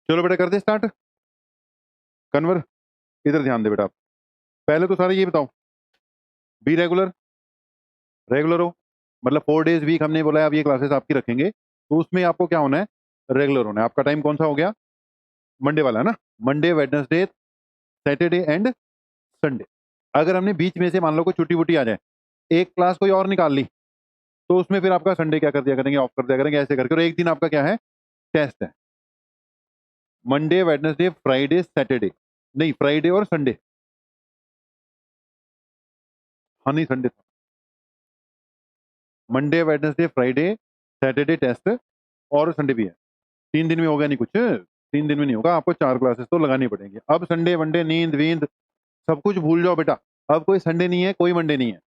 चलो बेटा करते स्टार्ट। कन्वर, इधर ध्यान दे बेटा आप। पहले तो सारे ये बताओ, बी रेगुलर, रेगुलर हो मतलब 4 डेज वीक हमने बोला है, अब ये क्लासेस आपकी रखेंगे तो उसमें आपको क्या होना है, रेगुलर होना है। आपका टाइम कौन सा हो गया, मंडे वाला है ना, Monday Wednesday Saturday and Sunday. अगर हमने बीच में से मान लो कोई छुट्टी वुट्टी आ जाए, एक क्लास कोई और निकाल ली, तो उसमें फिर आपका संडे क्या कर दिया करेंगे, ऑफ कर दिया करेंगे ऐसे करके। और एक दिन आपका क्या है, टेस्ट है। मंडे वेडनेसडे फ्राइडे सैटरडे, नहीं फ्राइडे और संडे, हाँ नहीं Sunday, Monday Wednesday Friday Saturday test, और संडे भी है। 3 दिन में होगा नहीं कुछ, 3 दिन में नहीं होगा, आपको 4 क्लासेस तो लगानी पड़ेंगी। अब संडे वनडे नींद वींद सब कुछ भूल जाओ बेटा। अब कोई संडे नहीं है, कोई मंडे नहीं है,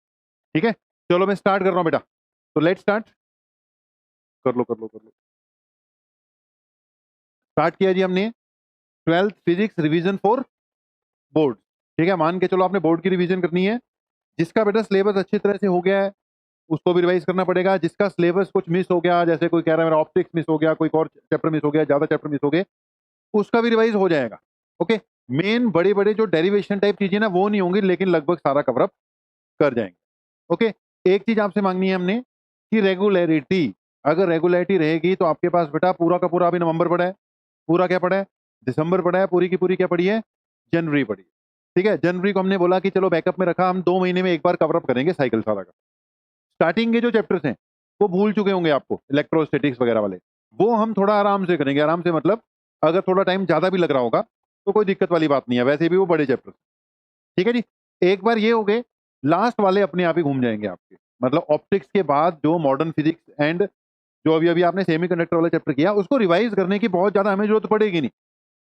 ठीक है। चलो मैं स्टार्ट कर रहा हूं बेटा, तो लेट स्टार्ट। कर लो कर लो कर लो। स्टार्ट किया जी हमने 12th physics revision for board. ठीक है, मान के चलो आपने बोर्ड की रिवीजन करनी है। जिसका बेटा सिलेबस अच्छी तरह से हो गया है उसको भी रिवाइज करना पड़ेगा। जिसका सिलेबस कुछ मिस हो गया, जैसे कोई कह रहा है मेरा ऑप्टिक्स मिस हो गया, कोई और चैप्टर मिस हो गया, ज्यादा चैप्टर मिस हो गए, उसका भी रिवाइज हो जाएगा। ओके, मेन बड़े बड़े जो डेरिवेशन टाइप चीजें ना वो नहीं होंगी, लेकिन लगभग सारा कवरअप कर जाएंगे। ओके, एक चीज आपसे मांगनी है हमने कि रेगुलरिटी। अगर रेगुलरिटी रहेगी तो आपके पास बेटा पूरा का पूरा अभी नवंबर पड़ा है, पूरा क्या पड़ा है, दिसंबर पड़ा है, पूरी की पूरी क्या पड़ी है, जनवरी पड़ी है। ठीक है, जनवरी को हमने बोला कि चलो बैकअप में रखा, हम 2 महीने में एक बार कवरअप करेंगे साइकिल सारा का। स्टार्टिंग के जो चैप्टर्स हैं वो भूल चुके होंगे आपको, इलेक्ट्रोस्टैटिक्स वगैरह वाले, वो हम थोड़ा आराम से करेंगे। आराम से मतलब अगर थोड़ा टाइम ज्यादा भी लग रहा होगा तो कोई दिक्कत वाली बात नहीं है, वैसे भी वो बड़े चैप्टर। ठीक है जी, एक बार ये हो गए, लास्ट वाले अपने आप ही घूम जाएंगे आपके। मतलब ऑप्टिक्स के बाद जो मॉडर्न फिजिक्स एंड जो अभी अभी आपने सेमीकंडक्टर वाला चैप्टर किया, उसको रिवाइज करने की बहुत ज्यादा हमें जरूरत पड़ेगी नहीं।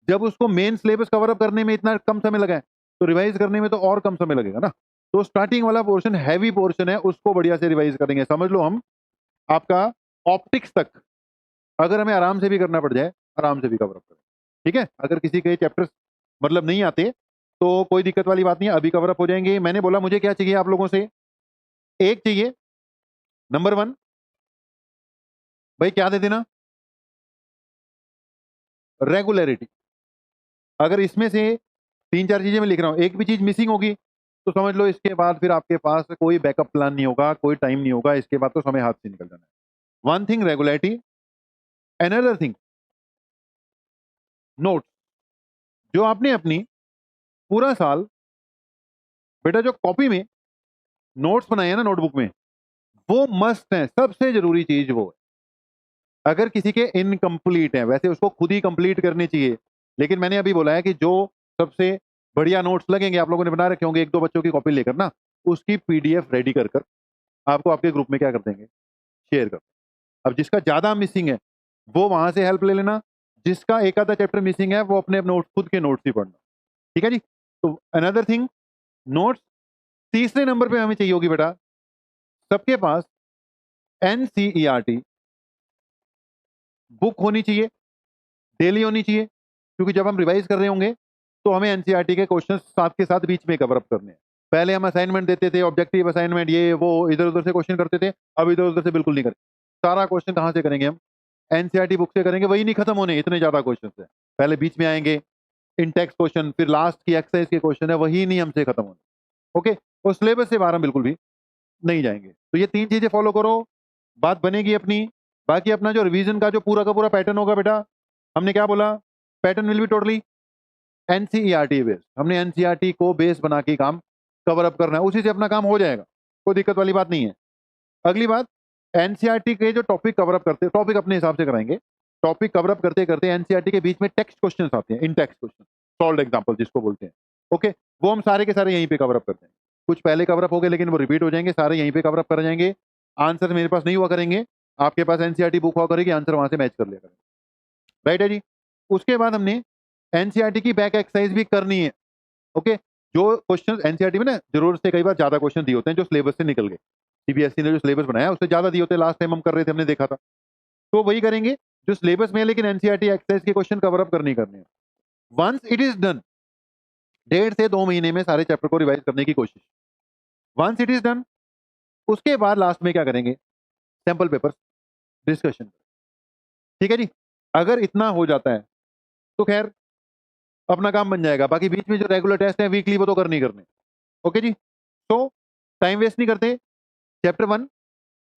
जब उसको मेन सिलेबस कवर अप करने में इतना कम समय लगा है, तो रिवाइज करने में तो और कम समय लगेगा ना। तो स्टार्टिंग वाला पोर्शन हैवी पोर्शन है, उसको बढ़िया से रिवाइज करेंगे। समझ लो हम आपका ऑप्टिक्स तक अगर हमें आराम से भी करना पड़ जाए, आराम से भी कवर अप करें। ठीक है, अगर किसी के चैप्टर्स मतलब नहीं आते तो कोई दिक्कत वाली बात नहीं है, अभी कवर अप हो जाएंगे। मैंने बोला मुझे क्या चाहिए आप लोगों से, एक चाहिए नंबर 1, भाई क्या दे देना, रेगुलरिटी। अगर इसमें से 3 4 चीजें मैं लिख रहा हूं, एक भी चीज मिसिंग होगी तो समझ लो इसके बाद फिर आपके पास कोई बैकअप प्लान नहीं होगा, कोई टाइम नहीं होगा, इसके बाद तो समय हाथ से निकल जाना है। One thing regularity, another thing notes. जो आपने अपनी पूरा साल बेटा जो कॉपी में नोट्स बनाए हैं ना नोटबुक में, वो मस्ट है, सबसे जरूरी चीज वो है। अगर किसी के इनकम्प्लीट है, वैसे उसको खुद ही कंप्लीट करनी चाहिए, लेकिन मैंने अभी बोला है कि जो सबसे बढ़िया नोट्स लगेंगे, आप लोगों ने बना रखे होंगे 1 2 बच्चों की कॉपी लेकर ना, उसकी पीडीएफ रेडी कर कर आपको आपके ग्रुप में क्या कर देंगे, शेयर कर। अब जिसका ज्यादा मिसिंग है वो वहां से हेल्प ले लेना, जिसका एक आधा चैप्टर मिसिंग है वो अपने नोट्स खुद के नोट्स ही पढ़ना। ठीक है जी, तो अनदर थिंग नोट्स। तीसरे नंबर पे हमें चाहिए होगी बेटा सबके पास एनसीईआरटी बुक होनी चाहिए, डेली होनी चाहिए, क्योंकि जब हम रिवाइज कर रहे होंगे तो हमें एनसीईआरटी के क्वेश्चन साथ के साथ बीच में कवर अप करने हैं। पहले हम असाइनमेंट देते थे, ऑब्जेक्टिव असाइनमेंट ये वो इधर उधर से क्वेश्चन करते थे, अब इधर उधर से बिल्कुल नहीं करें। सारा क्वेश्चन कहाँ से करेंगे हम, एनसीईआरटी बुक से करेंगे। वही नहीं खत्म होने, इतने ज्यादा क्वेश्चन है, पहले बीच में आएंगे इन टेक्स्ट क्वेश्चन, फिर लास्ट की एक्सरसाइज के क्वेश्चन है, वही नहीं हमसे खत्म होने। ओके, और सिलेबस से बाहर हम बिल्कुल भी नहीं जाएंगे। तो ये 3 चीजें फॉलो करो, बात बनेगी अपनी। बाकी अपना जो रिवीजन का जो पूरा पैटर्न होगा बेटा, हमने क्या बोला, pattern will be totally NCERT base. हमने एनसीईआरटी को बेस बना के काम कवर अप करना है, उसी से अपना काम हो जाएगा, कोई दिक्कत वाली बात नहीं है। अगली बात, एनसीईआरटी के जो टॉपिक कवर अप करते हैं, टॉपिक अपने हिसाब से कराएंगे। टॉपिक कवर अप करते करते एनसीईआरटी के बीच में टेक्स्ट क्वेश्चंस आते हैं, इन टेक्स्ट क्वेश्चन, सॉल्व एग्जांपल जिसको बोलते हैं। ओके, वो हम सारे के सारे यहीं पे कवर अप करते हैं। कुछ पहले कवर अप हो गए लेकिन वो रिपीट हो जाएंगे, सारे यहीं पे कवर अप कर जाएंगे। आंसर मेरे पास नहीं हुआ करेंगे, आपके पास एनसीईआरटी बुक हुआ करेगी, आंसर वहां से मैच कर लिया करेंगे। राइट है जी। उसके बाद हमने एनसीईआरटी की बैक एक्सरसाइज भी करनी है। ओके, जो क्वेश्चन एनसीईआरटी में ना जरूरत से कई बार ज्यादा क्वेश्चन दिए होते हैं जो सिलेबस से निकल गए, सीबीएसई ने जो सिलेबस बनाया उससे ज्यादा दिए होते हैं, लास्ट टाइम हम कर रहे थे हमने देखा था, तो वही करेंगे जो सिलेबस में है, लेकिन एनसीईआरटी एक्सरसाइज के क्वेश्चन कवर अप करने ही करने हैं। वंस इट इज डन, 1.5 से 2 महीने में सारे चैप्टर को रिवाइज करने की कोशिश। वंस इट इज डन, उसके बाद लास्ट में क्या करेंगे, सैंपल पेपर डिस्कशन। ठीक है जी, अगर इतना हो जाता है तो खैर अपना काम बन जाएगा। बाकी बीच में जो रेगुलर टेस्ट है वीकली वो तो करने ही करने। ओके जी, तो टाइम वेस्ट नहीं करते। चैप्टर 1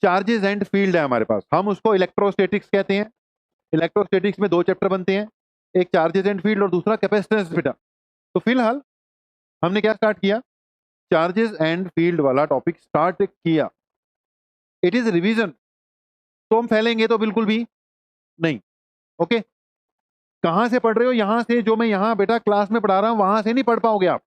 चार्जेस एंड फील्ड है हमारे पास, हम उसको इलेक्ट्रोस्टैटिक्स कहते हैं। इलेक्ट्रोस्टैटिक्स में 2 चैप्टर बनते हैं, एक चार्जेस एंड फील्ड और दूसरा कैपेसिटेंस बेटा। तो फिलहाल हमने क्या स्टार्ट किया, चार्जेस एंड फील्ड वाला टॉपिक स्टार्ट किया। इट इज रिवीजन, तो हम फैलेंगे तो बिल्कुल भी नहीं। ओके, कहां से पढ़ रहे हो, यहां से, जो मैं यहां बेटा क्लास में पढ़ा रहा हूं वहां से नहीं पढ़ पाओगे आप।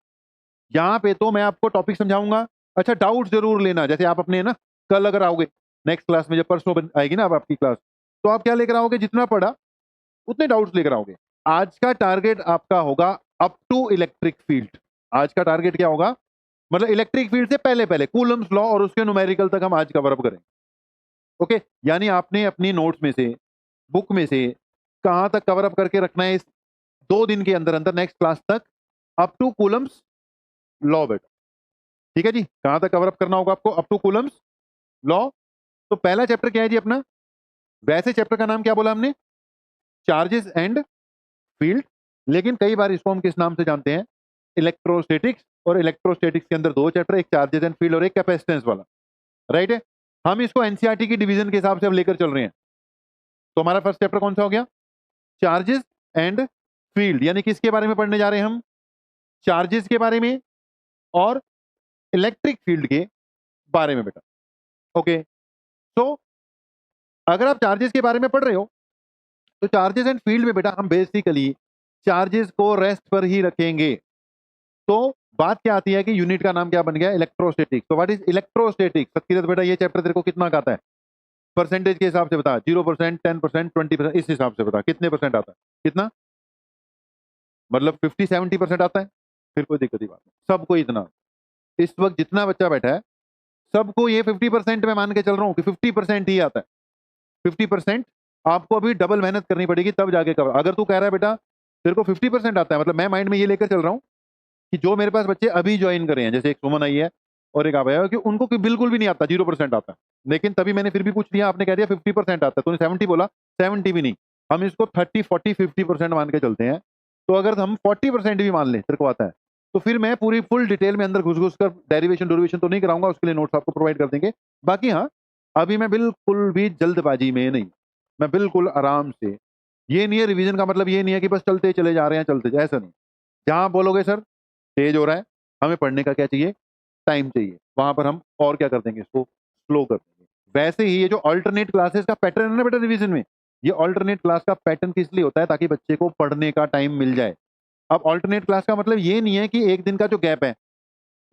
यहाँ पे तो मैं आपको टॉपिक समझाऊंगा। अच्छा, डाउट जरूर लेना, जैसे आप अपने ना कल अगर आओगे नेक्स्ट क्लास में, जब परसों आएगी ना अब आपकी क्लास, तो आप क्या लेकर आओगे, जितना पढ़ा उतने डाउट्स लेकर आओगे। आज का टारगेट आपका होगा अप टू इलेक्ट्रिक फील्ड। आज का टारगेट क्या होगा, मतलब इलेक्ट्रिक फील्ड से पहले पहले कूलम्स लॉ और उसके न्यूमेरिकल तक हम आज कवर अप करें। ओके, यानी आपने अपनी नोट्स में से, बुक में से कहां तक कवर अप करके रखना है इस 2 दिन के अंदर अंदर, नेक्स्ट क्लास तक, अप टू कूलम्स लॉ बेटा। ठीक है जी, कहां तक कवर अप करना होगा आपको, अप टू कूलम्स लॉ। तो पहला चैप्टर क्या है जी अपना, वैसे चैप्टर का नाम क्या बोला हमने, चार्जेस एंड फील्ड, लेकिन कई बार इसको हम किस नाम से जानते हैं, इलेक्ट्रोस्टैटिक्स। और इलेक्ट्रोस्टैटिक्स के अंदर 2 चैप्टर, एक चार्जेस एंड फील्ड और एक कैपेसिटेंस वाला। राइट है, हम इसको एनसीईआरटी की डिवीजन के हिसाब से अब लेकर चल रहे हैं। तो हमारा फर्स्ट चैप्टर कौन सा हो गया, चार्जेस एंड फील्ड, यानी किसके बारे में पढ़ने जा रहे हैं हम, चार्जेस के बारे में और इलेक्ट्रिक फील्ड के बारे में बेटा। ओके, तो अगर आप चार्जेस के बारे में पढ़ रहे हो तो चार्जेस एंड फील्ड में बेटा हम बेसिकली चार्जेस को रेस्ट पर ही रखेंगे। तो बात क्या आती है कि यूनिट का नाम क्या बन गया, इलेक्ट्रोस्टैटिक्स। तो व्हाट इज इलेक्ट्रोस्टैटिक्स, सत्किरत बेटा ये चैप्टर तेरे को कितना का आता है, परसेंटेज के हिसाब से बता, 0%, 10%, 20%, इस हिसाब से बता कितने परसेंट आता है, कितना, मतलब 50-70% आता है, फिर कोई दिक्कत की बात नहीं, सबको इतना। इस वक्त जितना बच्चा बैठा है सबको ये 50% में मान के चल रहा हूं कि 50% ही आता है। 50% आपको अभी डबल मेहनत करनी पड़ेगी तब जाके कवर। अगर तू कह रहा है बेटा तेरे को 50% आता है, मतलब मैं माइंड में ये लेकर चल रहा हूँ कि जो मेरे पास बच्चे अभी ज्वाइन करे हैं, जैसे एक सुमन आई है और एक आप आया हो, कि उनको बिल्कुल भी नहीं आता, 0% आता है, लेकिन तभी मैंने फिर भी पूछ लिया, आपने कह दिया 50% आता है, तूने 70 बोला, 70 भी नहीं, हम इसको 30-40-50% मान के चलते हैं। तो अगर हम 40% भी मान लें तेरे को आता है, तो फिर मैं पूरी फुल डिटेल में अंदर घुस घुस कर डेरिवेशन डेरिवेशन तो नहीं कराऊंगा, उसके लिए नोट्स आपको प्रोवाइड कर देंगे। बाकी हाँ, अभी मैं बिल्कुल भी जल्दबाजी में नहीं, मैं बिल्कुल आराम से, ये नहीं है रिवीजन का मतलब ये नहीं है कि बस चलते चले जा रहे हैं, चलते जाए, ऐसा नहीं। जहां बोलोगे सर तेज हो रहा है, हमें पढ़ने का क्या चाहिए, टाइम चाहिए, वहां पर हम और क्या कर देंगे, इसको स्लो कर देंगे। वैसे ही ये जो अल्टरनेट क्लासेस का पैटर्न है ना बेटा रिवीजन में, ये अल्टरनेट क्लास का पैटर्न किस लिए होता है, ताकि बच्चे को पढ़ने का टाइम मिल जाए। अब अल्टरनेट क्लास का मतलब ये नहीं है कि एक दिन का जो गैप है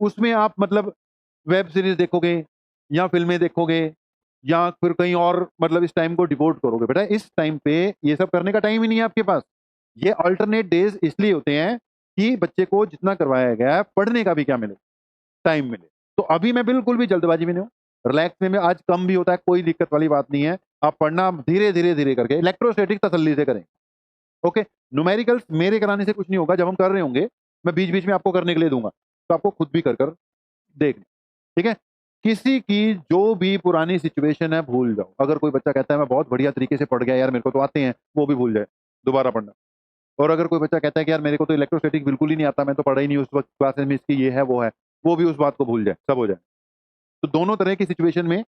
उसमें आप मतलब वेब सीरीज देखोगे या फिल्में देखोगे या फिर कहीं और, मतलब इस टाइम को डिवोट करोगे। बेटा इस टाइम पे ये सब करने का टाइम ही नहीं है आपके पास। ये अल्टरनेट डेज इसलिए होते हैं कि बच्चे को जितना करवाया गया है पढ़ने का भी क्या मिले, टाइम मिले। तो अभी मैं बिल्कुल भी जल्दबाजी में नहीं हूँ, रिलैक्स में आज कम भी होता है, कोई दिक्कत वाली बात नहीं है। आप पढ़ना धीरे धीरे धीरे करके, इलेक्ट्रोस्टैटिक तसल्ली से करें। ओके, न्यूमेरिकल्स मेरे कराने से कुछ नहीं होगा, जब हम कर रहे होंगे मैं बीच बीच में आपको करने के लिए दूंगा, तो आपको खुद भी कर कर देखना। ठीक है, किसी की जो भी पुरानी सिचुएशन है भूल जाओ। अगर कोई बच्चा कहता है मैं बहुत बढ़िया तरीके से पढ़ गया यार, मेरे को तो आते हैं, वो भी भूल जाए, दोबारा पढ़ना। और अगर कोई बच्चा कहता है कि यार मेरे को तो इलेक्ट्रोस्टैटिक बिल्कुल ही नहीं आता, मैं तो पढ़ा ही नहीं उस वक्त क्लासेस में, इसकी ये है वो है, वो भी उस बात को भूल जाए, सब हो जाए। तो दोनों तरह की सिचुएशन में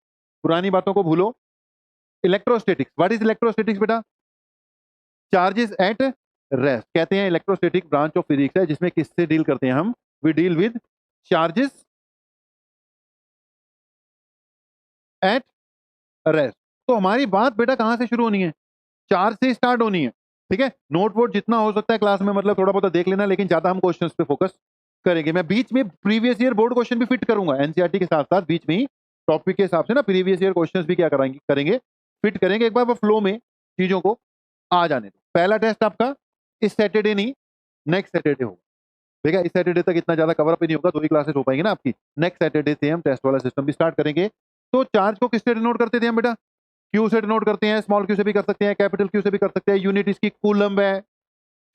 पुरानी बातों को भूलो। इलेक्ट्रोस्टैटिक्स, व्हाट इज इलेक्ट्रोस्टैटिक्स बेटा, चार्जेस एट रेस्ट कहते हैं। इलेक्ट्रोस्टैटिक ब्रांच ऑफ फिजिक्स है जिसमें किससे डील करते हैं हम, we deal with charges at rest. तो हमारी बात बेटा कहां से शुरू होनी है, चार्ज से स्टार्ट होनी है। ठीक है, नोट वोट जितना हो सकता है क्लास में मतलब थोड़ा बहुत देख लेना, लेकिन ज्यादा हम क्वेश्चंस पे फोकस करेंगे। मैं बीच में प्रीवियस ईयर बोर्ड क्वेश्चन भी फिट करूंगा एनसीईआरटी के साथ साथ, बीच में ही टॉपिक के हिसाब से ना प्रीवियस ईयर क्वेश्चंस भी क्या करेंगे फिट करेंगे, एक बार वो फ्लो में चीजों को आ जाने दो। पहला टेस्ट आपका इस सैटरडे नहीं, नेक्स्ट सैटरडे होगा। ठीक है, इस सैटरडे तक इतना ज्यादा कवर अप ही नहीं होगा, 2 ही क्लासेस हो पाएंगे ना आपकी। नेक्स्ट सैटरडे से हम टेस्ट वाला सिस्टम भी स्टार्ट करेंगे। तो चार्ज को किससे डिनोट करते थे हम बेटा, क्यू से डिनोट करते हैं, स्मॉल क्यू से भी कर सकते हैं, कैपिटल क्यू से भी कर सकते हैं। यूनिट इसकी कूलम्ब है,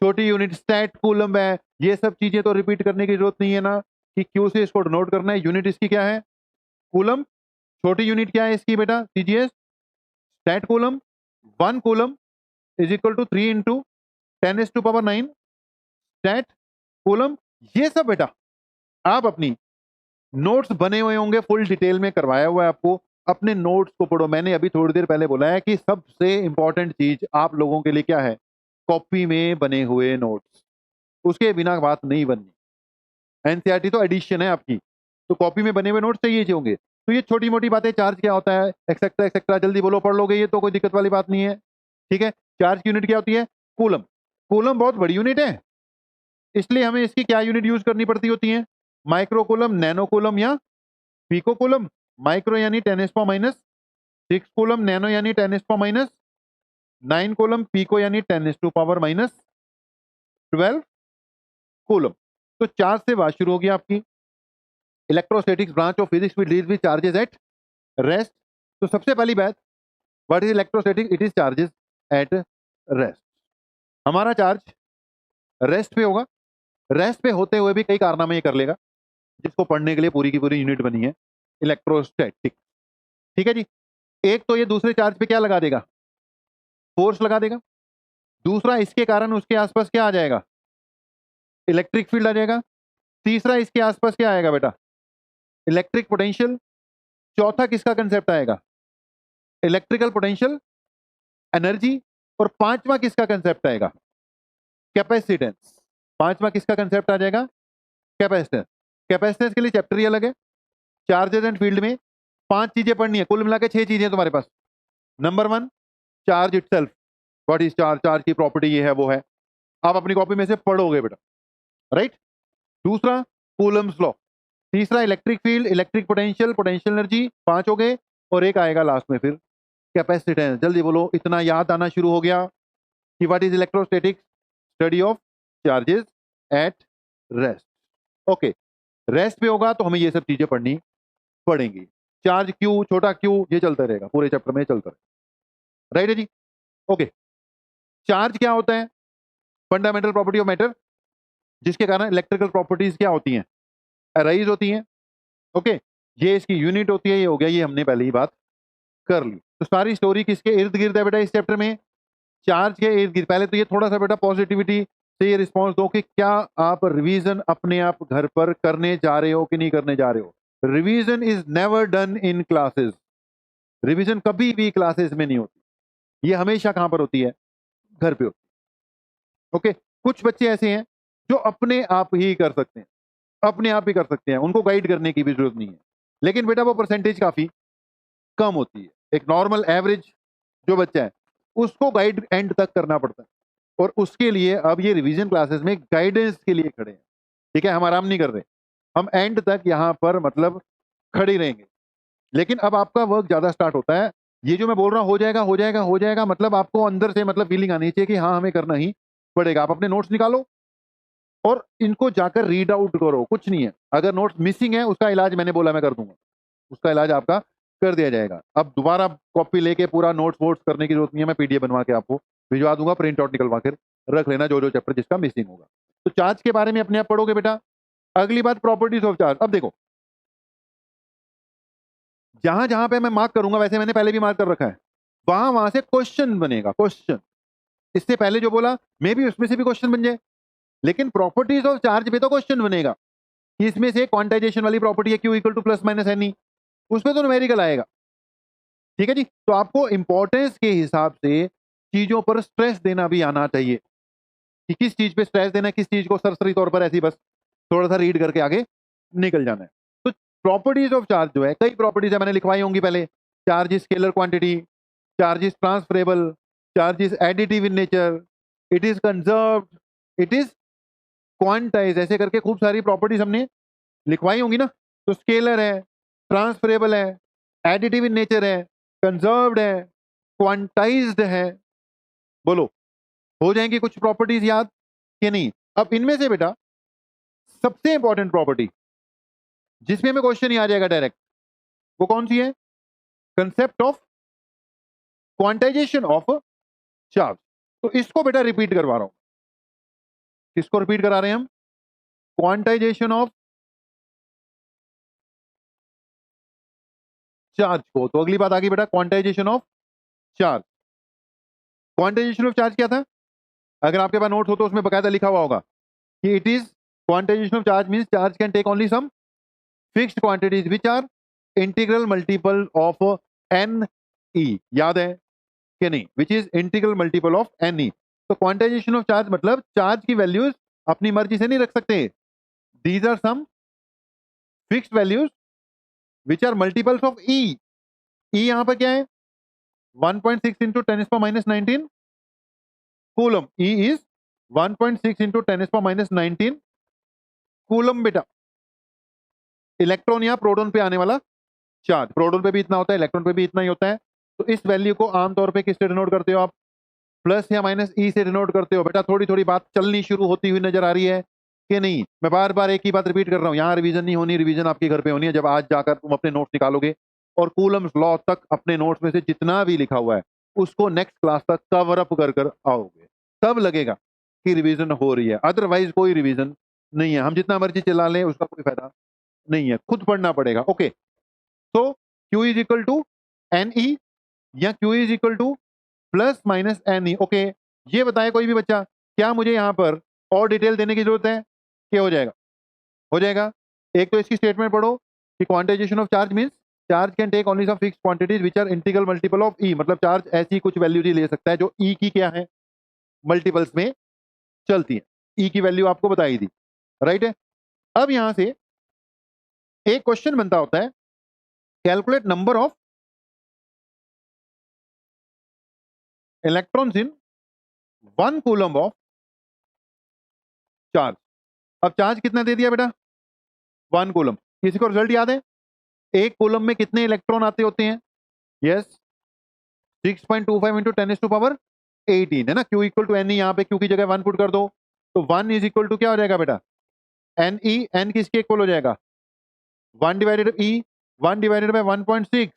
छोटी यूनिट स्टैट कूलम्ब है। ये सब चीजें तो रिपीट करने की जरूरत नहीं है ना, कि क्यू से इसको डिनोट करना है। यूनिट इसकी क्या है, कूलम्ब। छोटी यूनिट क्या है इसकी बेटा, CGS, stat coulomb. 1 coulomb is equal to 3 into 10⁻⁹ stat coulomb. ये सब बेटा आप अपनी नोट्स बने हुए होंगे, फुल डिटेल में करवाया हुआ है आपको, अपने नोट्स को पढ़ो। मैंने अभी थोड़ी देर पहले बोला है कि सबसे इंपॉर्टेंट चीज आप लोगों के लिए क्या है, कॉपी में बने हुए नोट्स, उसके बिना बात नहीं बननी। एनसीईआरटी तो एडिशन है आपकी, तो कॉपी में बने हुए नोट्स चाहिए होंगे। तो ये छोटी मोटी बातें, चार्ज क्या होता है, एक्सेट्रा एक्सेट्रा, जल्दी बोलो, पढ़ लोगे ये तो कोई दिक्कत वाली बात नहीं है। ठीक है, चार्ज की यूनिट क्या होती है, कूलम। कूलम बहुत बड़ी यूनिट है, इसलिए हमें इसकी क्या यूनिट यूज करनी पड़ती होती है, माइक्रो कूलम, नैनो कूलम या पिको कूलम। माइक्रो यानी 10⁻⁻6 कूलम, नैनो यानी 10⁻⁻9 कूलम, पिको यानी 10⁻12 कूलम। तो चार्ज से बात शुरू होगी आपकी। Electrostatics branch of physics will deal with charges at rest. तो सबसे पहली बात, what is electrostatic, it is charges at rest. हमारा चार्ज रेस्ट पे होगा, रेस्ट पे होते हुए भी कई कारनामे ये कर लेगा, जिसको पढ़ने के लिए पूरी की पूरी यूनिट बनी है इलेक्ट्रोस्टैटिक। ठीक है जी, एक तो ये दूसरे चार्ज पे क्या लगा देगा, फोर्स लगा देगा। दूसरा, इसके कारण उसके आसपास क्या आ जाएगा, इलेक्ट्रिक फील्ड आ जाएगा। तीसरा, इसके आसपास क्या आएगा बेटा, इलेक्ट्रिक पोटेंशियल। चौथा किसका कंसेप्ट आएगा, इलेक्ट्रिकल पोटेंशियल एनर्जी। और पांचवा किसका कंसेप्ट आएगा, कैपेसिटेंस। पांचवा किसका कंसेप्ट आ जाएगा, कैपेसिटेंस। कैपेसिटेंस के लिए चैप्टर ही अलग है। चार्जेस एंड फील्ड में 5 चीजें पढ़नी है, कुल मिला के 6 चीजें तुम्हारे पास। Number 1, charge itself, what is charge, charge की प्रॉपर्टी ये है वो है, आप अपनी कॉपी में से पढ़ोगे बेटा, राइट। दूसरा, कूलम्स लॉ। तीसरा, electric field, electric potential, potential energy. 5 हो गए, और एक आएगा लास्ट में फिर कैपेसिटेंस। जल्दी बोलो, इतना याद आना शुरू हो गया कि what is electrostatics, study of charges at rest. Okay, rest पे होगा तो हमें ये सब चीजें पढ़नी पड़ेंगी। चार्ज क्यू, छोटा क्यू, ये चलता रहेगा पूरे चैप्टर में, चलता रहेगा, राइट है जी। ओके, चार्ज क्या होता है, फंडामेंटल प्रॉपर्टी ऑफ मैटर, जिसके कारण इलेक्ट्रिकल प्रॉपर्टीज क्या होती हैं, अराइज होती हैं। ओके, ये इसकी यूनिट होती है, ये हो गया, ये हमने पहले ही बात कर ली। तो सारी स्टोरी किसके इर्द गिर्द है बेटा इस चैप्टर में, चार्ज के इर्द गिर्द। पहले तो ये थोड़ा सा बेटा पॉजिटिविटी से ये रिस्पॉन्स दो कि क्या आप रिवीजन अपने आप घर पर करने जा रहे हो कि नहीं करने जा रहे हो। Revision is never done in classes, revision कभी भी क्लासेस में नहीं होती, ये हमेशा कहां पर होती है, घर पे होती है। ओके, कुछ बच्चे ऐसे हैं जो अपने आप ही कर सकते हैं, अपने आप ही कर सकते हैं, उनको गाइड करने की भी जरूरत नहीं है, लेकिन बेटा वो परसेंटेज काफी कम होती है। एक नॉर्मल एवरेज जो बच्चा है उसको गाइड एंड तक करना पड़ता है, और उसके लिए अब ये रिवीजन क्लासेस में गाइडेंस के लिए खड़े हैं। ठीक है, हम आराम नहीं कर रहे, हम एंड तक यहां पर मतलब खड़े रहेंगे। लेकिन अब आपका वर्क ज्यादा स्टार्ट होता है, ये जो मैं बोल रहा हूं हो जाएगा हो जाएगा हो जाएगा, मतलब आपको अंदर से मतलब फीलिंग आनी चाहिए कि हाँ हमें करना ही पड़ेगा। आप अपने नोट्स निकालो और इनको जाकर रीड आउट करो, कुछ नहीं है। अगर नोट्स मिसिंग है उसका इलाज मैंने बोला मैं कर दूंगा, उसका इलाज आपका कर दिया जाएगा। अब दोबारा कॉपी लेके पूरा नोट्स वोट्स करने की जरूरत नहीं है, मैं पीडीएफ बनवा के आपको भिजवा दूंगा, प्रिंट आउट निकलवा कर रख लेना जो जो चैप्टर जिसका मिसिंग होगा। तो चार्ज के बारे में अपने आप पढ़ोगे बेटा। अगली बात, प्रॉपर्टीज ऑफ चार्ज। अब देखो, जहां जहां पे मैं मार्क करूंगा, वैसे मैंने पहले भी मार्क कर रखा है, वहां वहां से क्वेश्चन बनेगा, क्वेश्चन। इससे पहले जो बोला मे भी उसमें से भी क्वेश्चन बन जाए, लेकिन प्रॉपर्टीज ऑफ चार्ज पे तो क्वेश्चन बनेगा कि इसमें से क्वांटाइजेशन वाली प्रॉपर्टी है, Q equal to plus minus N E, उसमें तो न्यूमेरिकल आएगा। ठीक है जी, तो आपको इंपॉर्टेंस के हिसाब से चीजों पर स्ट्रेस देना भी आना चाहिए कि किस चीज पे स्ट्रेस देना है, किस चीज को सरसरी तौर पर ऐसी बस थोड़ा सा रीड करके आगे निकल जाना है। तो प्रॉपर्टीज ऑफ चार्ज जो है, कई प्रॉपर्टीज है, मैंने लिखवाई होंगी पहले। Charge is scalar quantity, charge is transferable, charge is additive in nature, it is conserved, it is quantize, ऐसे करके खूब सारी प्रॉपर्टीज हमने लिखवाई होंगी ना। तो स्केलर है, ट्रांसफरेबल है, एडिटिव इन नेचर है, कंजर्व्ड है, क्वांटाइज्ड है। बोलो, हो जाएंगी कुछ प्रॉपर्टीज याद कि नहीं। अब इनमें से बेटा सबसे इंपॉर्टेंट प्रॉपर्टी जिसमें हमें क्वेश्चन ही आ जाएगा डायरेक्ट, वो कौन सी है, concept of quantization of charge. तो इसको बेटा रिपीट करवा रहा हूं। किसको रिपीट करा रहे हैं हम, क्वांटाइजेशन ऑफ चार्ज को। तो अगली बात आ गई बेटा, quantization of charge. Quantization of charge क्या था, अगर आपके पास नोट्स हो तो उसमें बकायदा लिखा हुआ होगा कि it is quantization of charge means charge can take only some fixed quantities which are integral multiple of n e, याद है कि नहीं, which is integral multiple of n e. तो क्वांटाइजेशन ऑफ चार्ज मतलब चार्ज की values अपनी मर्जी से नहीं रख सकते, these are some fixed values which are multiples of e. E यहां पर क्या है 1.6 into 10⁻⁻19 coulomb. E is 1.6 into 10⁻⁻19 coulomb बेटा, इलेक्ट्रॉन या प्रोटॉन पे आने वाला चार्ज। प्रोटॉन पे भी इतना होता है, इलेक्ट्रॉन पे भी इतना ही होता है। तो इस वैल्यू को आमतौर पे किससे डिनोट करते हो आप? प्लस या माइनस ई से डिनोट करते हो। बेटा थोड़ी थोड़ी बात चलनी शुरू होती हुई नजर आ रही है कि नहीं? मैं बार बार एक ही बात रिपीट कर रहा हूं, यहाँ रिवीजन नहीं होनी, रिवीजन आपके घर पे होनी है जब आज जाकर तुम अपने नोट्स निकालोगे और कूलम्स लॉ तक अपने नोट्स में से जितना भी लिखा हुआ है उसको नेक्स्ट क्लास तक कवर अप कर कर आओगे, तब लगेगा कि रिवीजन हो रही है। अदरवाइज कोई रिवीजन नहीं है, हम जितना मर्जी चला लें उसका कोई फायदा नहीं है, खुद पढ़ना पड़ेगा। ओके, तो Q is equal to N E या Q is equal to plus minus N E. Okay, ये बताए कोई भी बच्चा, क्या मुझे यहां पर और डिटेल देने की जरूरत है? क्या हो जाएगा? हो जाएगा। एक तो इसकी स्टेटमेंट पढ़ो कि quantization of charge means charge can take only some fixed quantities which are integral multiple of e, मतलब चार्ज ऐसी कुछ वैल्यूज ही ले सकता है जो ई की क्या है, मल्टीपल्स में चलती है। ई की वैल्यू आपको बताई थी, राइट है। अब यहां से एक क्वेश्चन बनता होता है, calculate number of electrons in 1 coulomb of charge. अब चार्ज कितना दे दिया बेटा? 1 कूलम। किसी को रिजल्ट याद है? एक कूलम में कितने इलेक्ट्रॉन आते होते हैं? यस, 6.25 इंटू 10⁻18 है ना। Q equal to N E, यहाँ पे Q की जगह 1 पुट कर दो तो 1 इज इक्वल टू क्या हो जाएगा बेटा? N E. एन किसके इक्वल हो जाएगा? 1 divided E, 1 divided by 1.6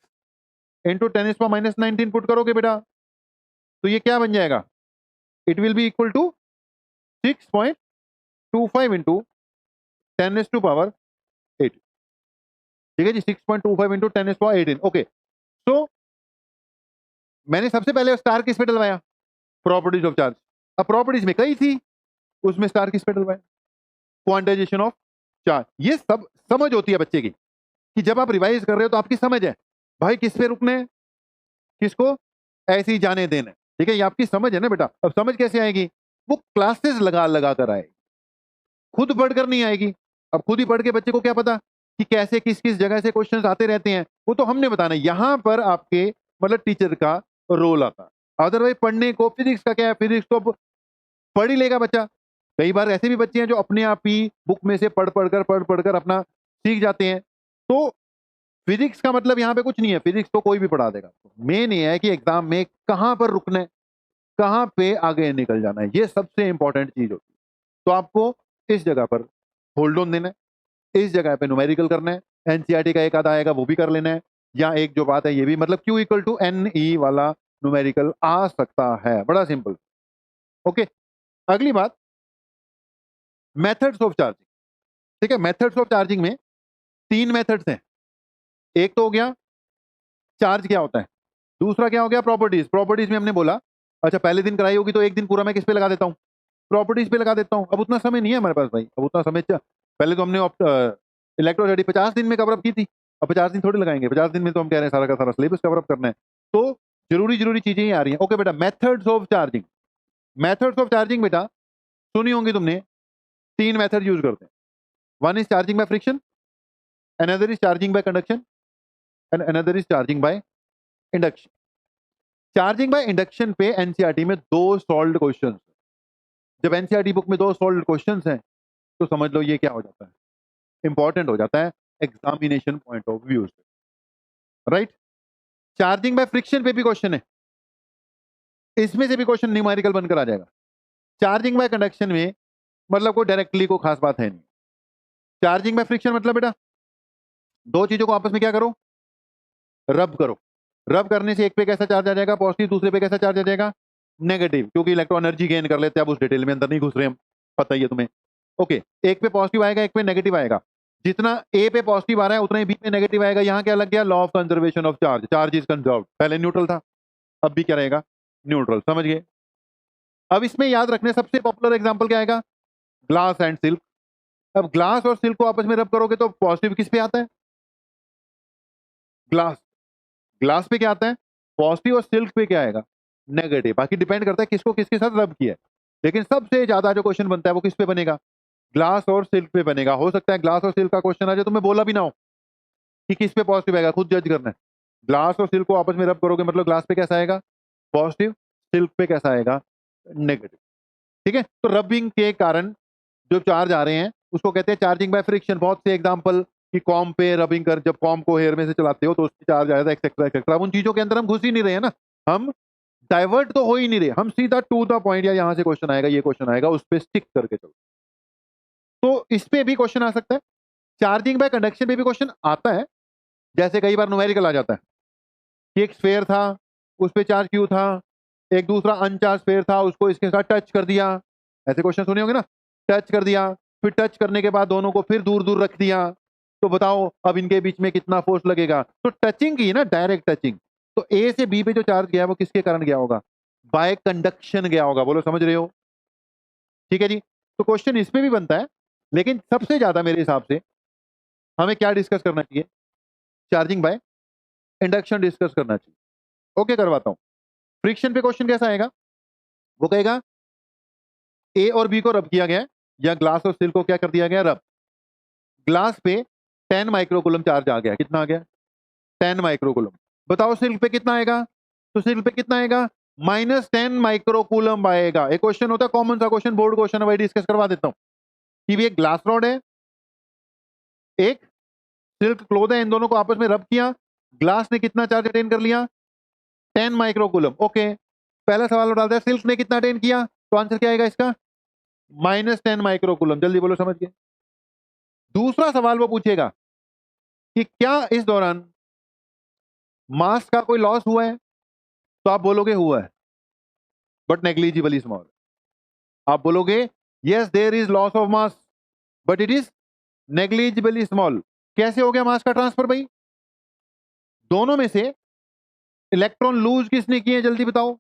into 10⁻19 put करोगे बेटा तो ये क्या बन जाएगा? It will be equal to 6.25 into 10⁻18। ठीक है जी, 6.25 इंटू 10⁻18। ओके, तो मैंने सबसे पहले स्टार किस पे डलवाया? Properties of charge. अब प्रॉपर्टीज में कई थी, उसमें स्टार किस पे डलवाया? Quantization of charge. ये सब समझ होती है बच्चे की कि जब आप रिवाइज कर रहे हो तो आपकी समझ है भाई किस पे रुकने हैं, किसको ऐसे ही जाने देना है। ठीक है, ये आपकी समझ है ना बेटा। अब समझ कैसे आएगी? वो क्लासेस लगा लगा कर आएगी, खुद पढ़कर नहीं आएगी। अब खुद ही पढ़ के बच्चे को क्या पता कि कैसे किस किस जगह से क्वेश्चंस आते रहते हैं, वो तो हमने बताना है। यहां पर आपके मतलब टीचर का रोल आता है। अदरवाइज पढ़ने को फिजिक्स का क्या है, फिजिक्स तो पढ़ ही लेगा बच्चा। कई बार ऐसे भी बच्चे हैं जो अपने आप ही बुक में से पढ़ पढ़कर अपना सीख जाते हैं। तो फिजिक्स का मतलब यहाँ पे कुछ नहीं है, फिजिक्स तो कोई भी पढ़ा देगा। मेन ये है कि एग्जाम में कहां पर रुकना है, कहां पे आगे निकल जाना है, ये सबसे इंपॉर्टेंट चीज होती है। तो आपको इस जगह पर होल्ड ऑन देना है, इस जगह पे न्यूमेरिकल करना है, एनसीईआरटी का एक आधा आएगा वो भी कर लेना है, या एक जो बात है ये भी, मतलब Q equal to N E वाला न्यूमेरिकल आ सकता है, बड़ा सिंपल। ओके, अगली बात मेथड्स ऑफ चार्जिंग। ठीक है, मेथड्स ऑफ चार्जिंग में 3 मेथड्स हैं। एक तो हो गया चार्ज क्या होता है, दूसरा क्या हो गया प्रॉपर्टीज। प्रॉपर्टीज में हमने बोला अच्छा पहले दिन कराई होगी तो एक दिन पूरा मैं किस पे लगा देता हूं? प्रॉपर्टीज पे लगा देता हूं। अब उतना समय नहीं है हमारे पास भाई, अब उतना समय पहले तो हमने इलेक्ट्रोस्टैटिक 50 दिन में कवर अप की थी, अब 50 दिन थोड़ी लगाएंगे। 50 दिन में तो हम कह रहे हैं सारा का सारा सिलेबस कवर अप करना है, तो जरूरी जरूरी चीजें ही आ रही हैं। ओके बेटा, methods of charging. Methods of charging बेटा सुनी होंगी तुमने, 3 मेथड यूज करते हैं। One is charging by friction, another is charging by conduction and another is charging by induction. Charging by induction पे एनसीईआरटी में 2 सॉल्व्ड क्वेश्चंस। जब एनसीईआरटी बुक में 2 सॉल्व्ड क्वेश्चंस हैं तो समझ लो ये क्या हो जाता है, इंपॉर्टेंट हो जाता है एग्जामिनेशन पॉइंट ऑफ व्यू से, राइट। चार्जिंग बाय फ्रिक्शन पे भी क्वेश्चन है, इसमें से भी क्वेश्चन न्यूमेरिकल बनकर आ जाएगा। चार्जिंग बाय कंडक्शन में मतलब कोई डायरेक्टली को खास बात है नहीं। चार्जिंग बाय फ्रिक्शन मतलब बेटा 2 चीजों को आपस में क्या करो, रब करो। रब करने से एक पे कैसा चार्ज आ जाएगा पॉजिटिव, दूसरे पे कैसा चार्ज आ जाएगा नेगेटिव, क्योंकि इलेक्ट्रॉन एनर्जी गेन कर लेते हैं। अब उस डिटेल में अंदर नहीं घुस रहे हम, पता ही है तुम्हें। ओके, एक पे पॉजिटिव आएगा एक पे नेगेटिव आएगा। जितना ए पे पॉजिटिव आ रहा है उतना ही बी पे नेगेटिव आएगा। यहां क्या लग गया, law of conservation of charge. Charge is conserved, पहले न्यूट्रल था अब भी क्या रहेगा, न्यूट्रल। समझ गए? अब इसमें याद रखने सबसे पॉपुलर एग्जांपल क्या आएगा, ग्लास एंड सिल्क। अब ग्लास और सिल्क को आपस में रब करोगे तो पॉजिटिव किस पे आता है, ग्लास। ग्लास पे क्या आता है पॉजिटिव, और सिल्क पे क्या आएगा नेगेटिव। बाकी डिपेंड करता है किसको किसके साथ रब किया है, लेकिन सबसे ज्यादा जो क्वेश्चन बनता है वो किस पे बनेगा, ग्लास और सिल्क पे बनेगा। हो सकता है ग्लास और सिल्क का क्वेश्चन आ जाए तो मैं बोला भी ना हो कि किस पे पॉजिटिव आएगा, खुद जज करना है। ग्लास और सिल्क को आपस में रब करोगे मतलब ग्लास पे कैसा आएगा पॉजिटिव, सिल्क पे कैसा आएगा नेगेटिव। ठीक है, तो रबिंग के कारण जो चार्ज आ रहे हैं उसको कहते हैं चार्जिंग बाय फ्रिक्शन। बहुत से एग्जांपल कि कॉम पे रबिंग कर, जब कॉम को हेयर में से चलाते हो तो उसकी चार्ज आएगा एक्सेट्रा एक्सेट्रा। अब उन चीजों के अंदर हम घुस ही नहीं रहे हैं ना, हम डाइवर्ट तो हो ही नहीं रहे, हम सीधा टू द पॉइंट, या यहां से क्वेश्चन आएगा ये क्वेश्चन आएगा उस पर स्टिक करके चलो। तो इस पे भी क्वेश्चन आ सकता है, चार्जिंग बाय कंडक्शन पे भी क्वेश्चन आता है। जैसे कई बार न्यूमेरिकल आ जाता है कि एक स्फेयर था उस पर चार्ज क्यू था, एक दूसरा अनचार्ज स्फेयर था उसको इसके साथ टच कर दिया, ऐसे क्वेश्चन सुने होंगे ना, टच कर दिया, फिर टच करने के बाद दोनों को फिर दूर दूर रख दिया, तो बताओ अब इनके बीच में कितना फोर्स लगेगा। तो टचिंग की ना, डायरेक्ट टचिंग। तो ए से बी पे जो चार्ज गया है वो किसके कारण गया होगा, बाय कंडक्शन गया होगा। बोलो समझ रहे हो, ठीक है जी। तो क्वेश्चन इसमें भी बनता है, लेकिन सबसे ज्यादा मेरे हिसाब से हमें क्या डिस्कस करना चाहिए, चार्जिंग बाय इंडक्शन डिस्कस करना चाहिए। ओके करवाता हूं। फ्रिक्शन पे क्वेश्चन कैसा आएगा, वो कहेगा ए और बी को रब किया गया है, या ग्लास और स्टील को क्या कर दिया गया रब। ग्लास पे 10 माइक्रोकूलम चार्ज आ गया, कितना आ गया 10 माइक्रोकूलम। बताओ सिल्क पे कितना आएगा, तो सिल्क पे कितना आएगा -10 माइक्रोकूलम आएगा। एक क्वेश्चन होता है कॉमन सा क्वेश्चन, बोर्ड क्वेश्चन है, वही डिस्कस करवा देता हूं कि भी एक ग्लास रॉड है एक सिल्क क्लोथ है, इन दोनों को आपस में रब किया, ग्लास ने कितना चार्ज अटेन कर लिया 10 माइक्रोकूलम। ओके, पहला सवाल डालता है सिल्क ने कितना अटेन किया, तो आंसर क्या आएगा इसका -10 माइक्रोकूलम। जल्दी बोलो समझ गए। दूसरा सवाल वो पूछेगा कि क्या इस दौरान मास का कोई लॉस हुआ है, तो आप बोलोगे हुआ है बट नेग्लिजिबली स्मॉल। आप बोलोगे yes there is loss of mass but it is negligibly small. कैसे हो गया मास का ट्रांसफर भाई, दोनों में से इलेक्ट्रॉन लूज किसने किए जल्दी बताओ,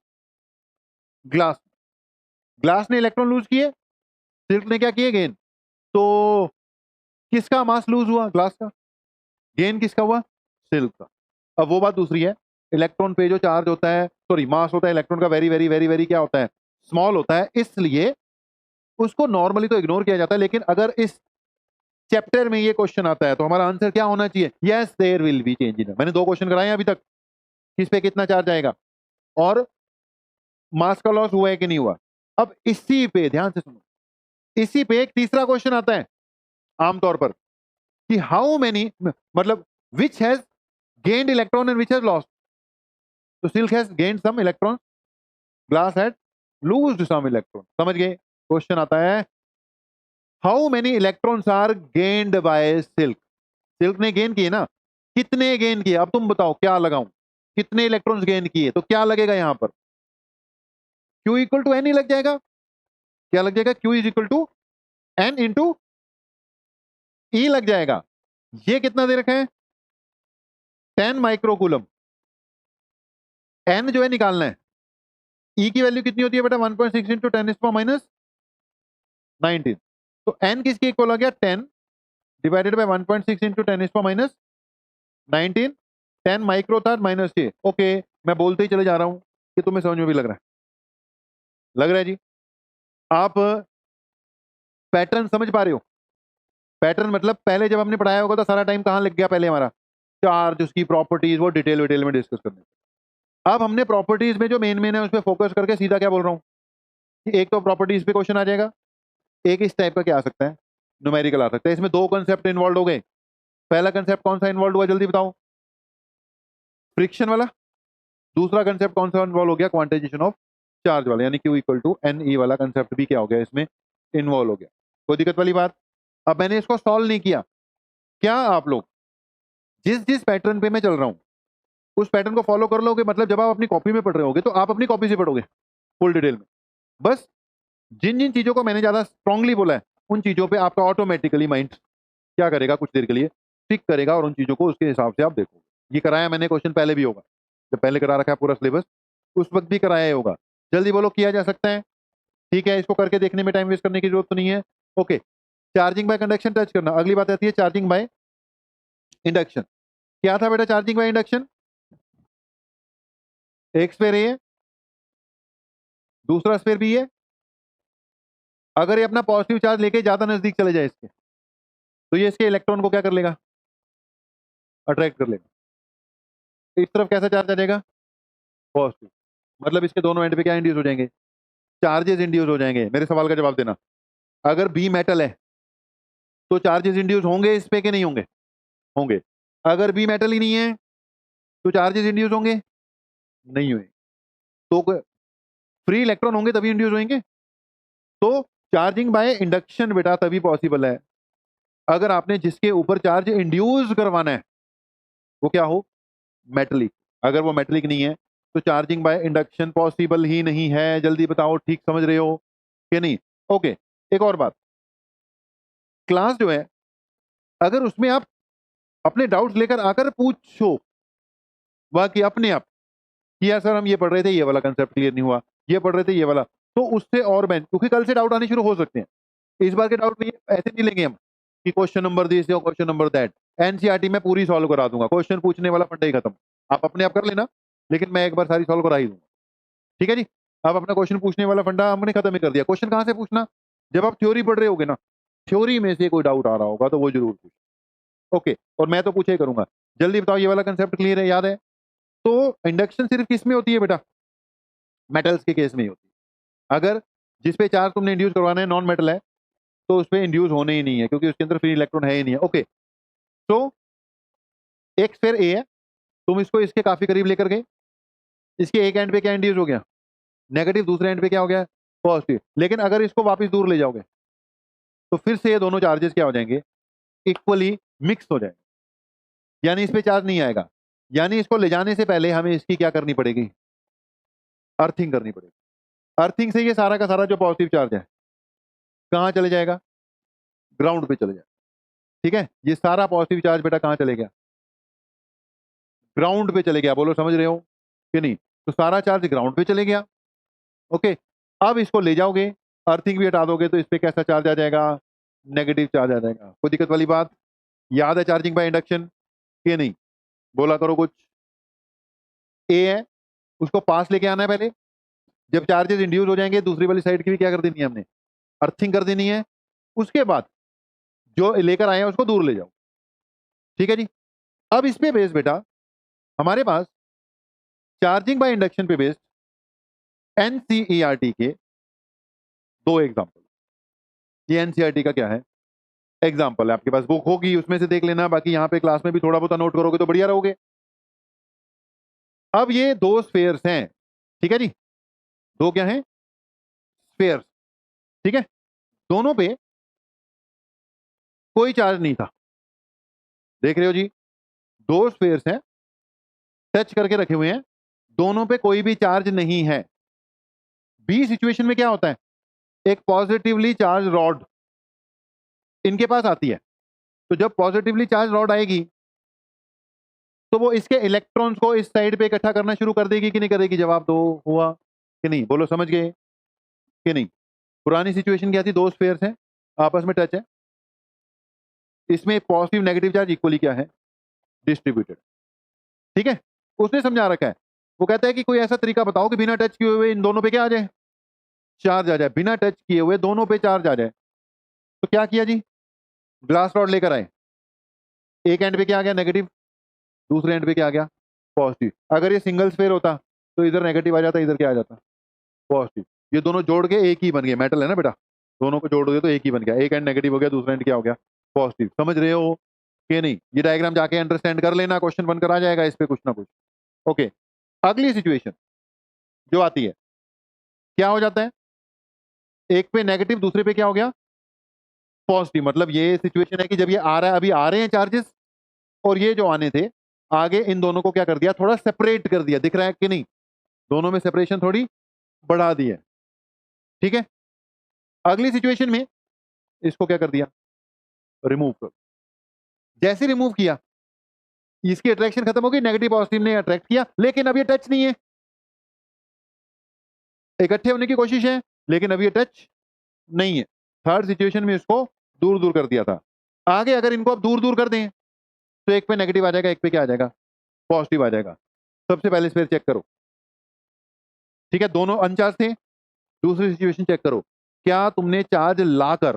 ग्लास। ग्लास ने इलेक्ट्रॉन लूज किए, सिल्क ने क्या किए गेन। तो किसका मास लूज हुआ, ग्लास का। गेन किसका हुआ, सिल्क का। अब वो बात दूसरी है, इलेक्ट्रॉन पे जो चार्ज होता है, सॉरी मास होता है इलेक्ट्रॉन का, वेरी वेरी वेरी वेरी क्या होता है स्मॉल होता है, इसलिए उसको नॉर्मली तो इग्नोर किया जाता है। लेकिन अगर इस चैप्टर में ये क्वेश्चन आता है तो हमारा आंसर क्या होना चाहिए, yes there will be change in. मैंने 2 क्वेश्चन कराए हैं अभी तक, किस पे कितना चार्ज आएगा और मास का लॉस हुआ है कि नहीं हुआ। अब इसी पे ध्यान से सुनो, इसी पे एक तीसरा क्वेश्चन आता है आमतौर पर कि हाउ मेनी, मतलब which has gained electron and which has lost. तो silk has gained some electron, glass had loosed some electron. समझ गए, क्वेश्चन आता है how many electrons are gained by silk. Silk ने गेन किए ना, कितने गेन किए, अब तुम बताओ क्या लगाऊं, कितने इलेक्ट्रॉन्स गेन किए, तो क्या लगेगा यहां पर Q इक्वल टू एन ही लग जाएगा। क्या लग जाएगा, Q is equal to n into e लग जाएगा। ये कितना दे रखा है 10 माइक्रोकूलम, एन जो है निकालना है, ई की वैल्यू कितनी होती है बेटा 1.6 इंटू 10⁻19। तो एन किसके इक्वल आ गया 10 डिवाइडेड बाय 1.6 इंटू 10⁻19, 10 माइक्रो था -6। ओके, मैं बोलते ही चले जा रहा हूं कि तुम्हें समझ में भी लग रहा है, लग रहा है जी। आप पैटर्न समझ पा रहे हो, पैटर्न मतलब पहले जब हमने पढ़ाया होगा तो सारा टाइम कहां लग गया, पहले हमारा चार्ज उसकी प्रॉपर्टीज वो डिटेल विटेल में डिस्कस करने। अब हमने प्रॉपर्टीज में जो मेन मेन है उस पर फोकस करके सीधा क्या बोल रहा हूं कि एक तो प्रॉपर्टीज पे क्वेश्चन आ जाएगा, एक इस टाइप का क्या आ सकता है न्यूमेरिकल आ सकता है। इसमें 2 कंसेप्ट इन्वॉल्व हो गए। पहला कंसेप्ट कौन सा इन्वॉल्व हुआ जल्दी बताओ, फ्रिक्शन वाला। दूसरा कंसेप्ट कौन सा इन्वॉल्व हो गया, क्वांटाइजेशन ऑफ चार्ज वाला, यानी Q equal to N E वाला कंसेप्ट भी क्या हो गया इसमें इन्वॉल्व हो गया। कोई दिक्कत वाली बात। अब मैंने इसको सॉल्व नहीं किया, क्या आप लोग जिस जिस पैटर्न पे मैं चल रहा हूं उस पैटर्न को फॉलो कर लोगे, मतलब जब आप अपनी कॉपी में पढ़ रहे होगे तो आप अपनी कॉपी से पढ़ोगे फुल डिटेल में। बस जिन जिन चीजों को मैंने ज्यादा स्ट्रांगली बोला है उन चीजों पे आपका ऑटोमेटिकली माइंड क्या करेगा, कुछ देर के लिए टिक करेगा और उन चीजों को उसके हिसाब से आप देखोगे। ये कराया मैंने क्वेश्चन पहले भी होगा, जब पहले करा रखा है पूरा सिलेबस उस वक्त भी कराया ही होगा। जल्दी बोलो किया जा सकता है, ठीक है, इसको करके देखने में टाइम वेस्ट करने की जरूरत तो नहीं है। Okay, charging by conduction touch करना, अगली बात आती है चार्जिंग बाय इंडक्शन। क्या था बेटा चार्जिंग बाय इंडक्शन? एक स्फेयर ए है, दूसरा स्फेयर बी है। अगर ये अपना पॉजिटिव चार्ज लेके ज्यादा नजदीक चले जाए इसके, तो ये इसके इलेक्ट्रॉन को क्या कर लेगा? अट्रैक्ट कर लेगा। इस तरफ कैसा चार्ज आ जाएगा? पॉजिटिव। मतलब इसके दोनों एंड पे क्या इंड्यूस हो जाएंगे? चार्जेस इंड्यूस हो जाएंगे। मेरे सवाल का जवाब देना, अगर बी मेटल है तो चार्जेस इंड्यूस होंगे इस पे कि नहीं होंगे? होंगे। अगर बी मेटल ही नहीं है तो चार्जेस इंड्यूस होंगे? नहीं होंगे। तो फ्री इलेक्ट्रॉन होंगे तभी इंड्यूस होंगे। तो चार्जिंग बाय इंडक्शन बेटा तभी पॉसिबल है अगर आपने जिसके ऊपर चार्ज इंड्यूस करवाना है वो क्या हो? मेटलिक। अगर वो मेटलिक नहीं है तो चार्जिंग बाय इंडक्शन पॉसिबल ही नहीं है। जल्दी बताओ, ठीक समझ रहे हो कि नहीं? ओके, एक और बात, क्लास जो है अगर उसमें आप अपने डाउट्स लेकर आकर पूछो, बाकी अपने आप कि यार सर हम ये पढ़ रहे थे, ये वाला कंसेप्ट क्लियर नहीं हुआ, ये पढ़ रहे थे ये वाला, तो उससे और मैं, क्योंकि कल से डाउट आने शुरू हो सकते हैं। इस बार के डाउट नहीं, ऐसे नहीं लेंगे हम कि क्वेश्चन नंबर दिस या क्वेश्चन नंबर दैट। एनसीईआरटी में पूरी सॉल्व करा दूंगा, क्वेश्चन पूछने वाला फंडा ही खत्म। आप अपने आप कर लेना, लेकिन मैं एक बार सारी सॉल्व करा ही दूंगा। ठीक है जी, आप अपना क्वेश्चन पूछने वाला फंडा हमने खत्म ही कर दिया। क्वेश्चन कहां से पूछना? जब आप थ्योरी पढ़ रहे होगे ना, थ्योरी में से कोई डाउट आ रहा होगा तो वो जरूर पूछ। ओके, और मैं तो पूछे ही करूंगा। जल्दी बताओ, ये वाला कंसेप्ट क्लियर है, याद है? तो इंडक्शन सिर्फ किस में होती है बेटा? मेटल्स के केस में ही होती है। अगर जिस पे चार्ज तुमने इंड्यूस करवाना है नॉन मेटल है तो उस पर इंड्यूस होने ही नहीं है, क्योंकि उसके अंदर फ्री इलेक्ट्रॉन है ही नहीं है। ओके, तो एक स्फीयर ए है, तुम इसको इसके काफी करीब लेकर गए, इसके एक एंड पे क्या इंड्यूस हो गया? नेगेटिव। दूसरे एंड पे क्या हो गया? पॉजिटिव। लेकिन अगर इसको वापस दूर ले जाओगे तो फिर से ये दोनों चार्जेस क्या हो जाएंगे? इक्वली मिक्स हो जाएंगे, यानी इस पे चार्ज नहीं आएगा। यानी इसको ले जाने से पहले हमें इसकी क्या करनी पड़ेगी? अर्थिंग करनी पड़ेगी। अर्थिंग से ये सारा का सारा जो पॉजिटिव चार्ज है कहां चले जाएगा? ग्राउंड पे चले जाएगा। ठीक है, ये सारा पॉजिटिव चार्ज बेटा कहां चले गया? ग्राउंड पे चले गया। बोलो समझ रहे हो कि नहीं? तो सारा चार्ज ग्राउंड पे चले गया। ओके, अब इसको ले जाओगे, अर्थिंग भी हटा दोगे, तो इस पे कैसा चार्ज आ जाएगा? नेगेटिव चार्ज आ जाएगा। कोई दिक्कत वाली बात? याद है चार्जिंग बाय इंडक्शन कि नहीं? बोला करो कुछ। ए है, उसको पास लेके आना है पहले। जब चार्जेस इंड्यूस हो जाएंगे दूसरी वाली साइड की भी क्या कर देनी है हमने? अर्थिंग कर देनी है। उसके बाद जो लेकर आए हैं उसको दूर ले जाओ। ठीक है जी, अब इस पे बेस बेटा हमारे पास चार्जिंग बाय इंडक्शन पे बेस्ड एनसीईआरटी के दो एग्जांपल। ये एनसीईआरटी का क्या है? एग्जांपल है। आपके पास बुक होगी उसमें से देख लेना, बाकी यहां पे क्लास में भी थोड़ा बहुत नोट करोगे तो बढ़िया रहोगे। अब ये दो स्फेयर्स हैं, ठीक है जी, दो क्या हैं? स्फेयर्स। ठीक है, दोनों पे कोई चार्ज नहीं था। देख रहे हो जी, दो स्फेयर्स हैं, टच करके रखे हुए हैं, दोनों पे कोई भी चार्ज नहीं है। बी सिचुएशन में क्या होता है? एक पॉजिटिवली चार्ज रॉड इनके पास आती है, तो जब पॉजिटिवली चार्ज रॉड आएगी तो वो इसके इलेक्ट्रॉन्स को इस साइड पे इकट्ठा करना शुरू कर देगी कि नहीं करेगी? जवाब दो, हुआ कि नहीं? बोलो समझ गए कि नहीं? पुरानी सिचुएशन क्या थी? दो स्फेयर्स हैं, आपस में टच है, इसमें पॉजिटिव नेगेटिव चार्ज इक्वली क्या है? डिस्ट्रीब्यूटेड। ठीक है, उसने समझा रखा है। वो कहता है कि कोई ऐसा तरीका बताओ कि बिना टच किए हुए इन दोनों पे क्या आ जाए? चार्ज आ जाए। बिना टच किए हुए दोनों पे चार्ज आ जाए। तो क्या किया जी? ग्लास रॉड लेकर आए, एक एंड पे क्या आ गया? नेगेटिव। दूसरे एंड पे क्या आ गया? पॉजिटिव। अगर ये सिंगल स्फेयर होता तो इधर नेगेटिव आ जाता, इधर क्या आ जाता? पॉजिटिव। ये दोनों जोड़ के एक ही बन गए। मेटल है ना बेटा, दोनों को जोड़ दो तो एक ही बन गया। एक एंड नेगेटिव हो गया, दूसरा एंड क्या हो गया? पॉजिटिव। समझ रहे हो कि नहीं? ये डायग्राम जाके अंडरस्टैंड कर लेना, क्वेश्चन बनकर आ जाएगा इस पे कुछ ना कुछ। ओके, अगली सिचुएशन जो आती है, क्या हो जाता है? एक पे नेगेटिव, दूसरे पे क्या हो गया? पॉजिटिव। मतलब ये सिचुएशन है कि जब ये आ रहा है, अभी आ रहे हैं चार्जेस, और ये जो आने थे आगे, इन दोनों को क्या कर दिया? थोड़ा सेपरेट कर दिया। दिख रहा है कि नहीं? दोनों में सेपरेशन थोड़ी बढ़ा दी है। ठीक है, अगली सिचुएशन में इसको क्या कर दिया? रिमूव कर। जैसे रिमूव किया इसकी अट्रैक्शन खत्म हो गई, नेगेटिव पॉजिटिव ने अट्रैक्ट किया, लेकिन अब ये टच नहीं है, इकट्ठे होने की कोशिश है, लेकिन अब ये टच नहीं है। थर्ड सिचुएशन में इसको दूर दूर कर दिया था। आगे अगर इनको अब दूर दूर कर दें तो एक पे नेगेटिव आ जाएगा, एक पे क्या आ जाएगा, पॉजिटिव आ जाएगा। सबसे पहले स्फीयर चेक करो, ठीक है, दोनों अनचार्ज थे। दूसरी सिचुएशन चेक करो, क्या तुमने चार्ज लाकर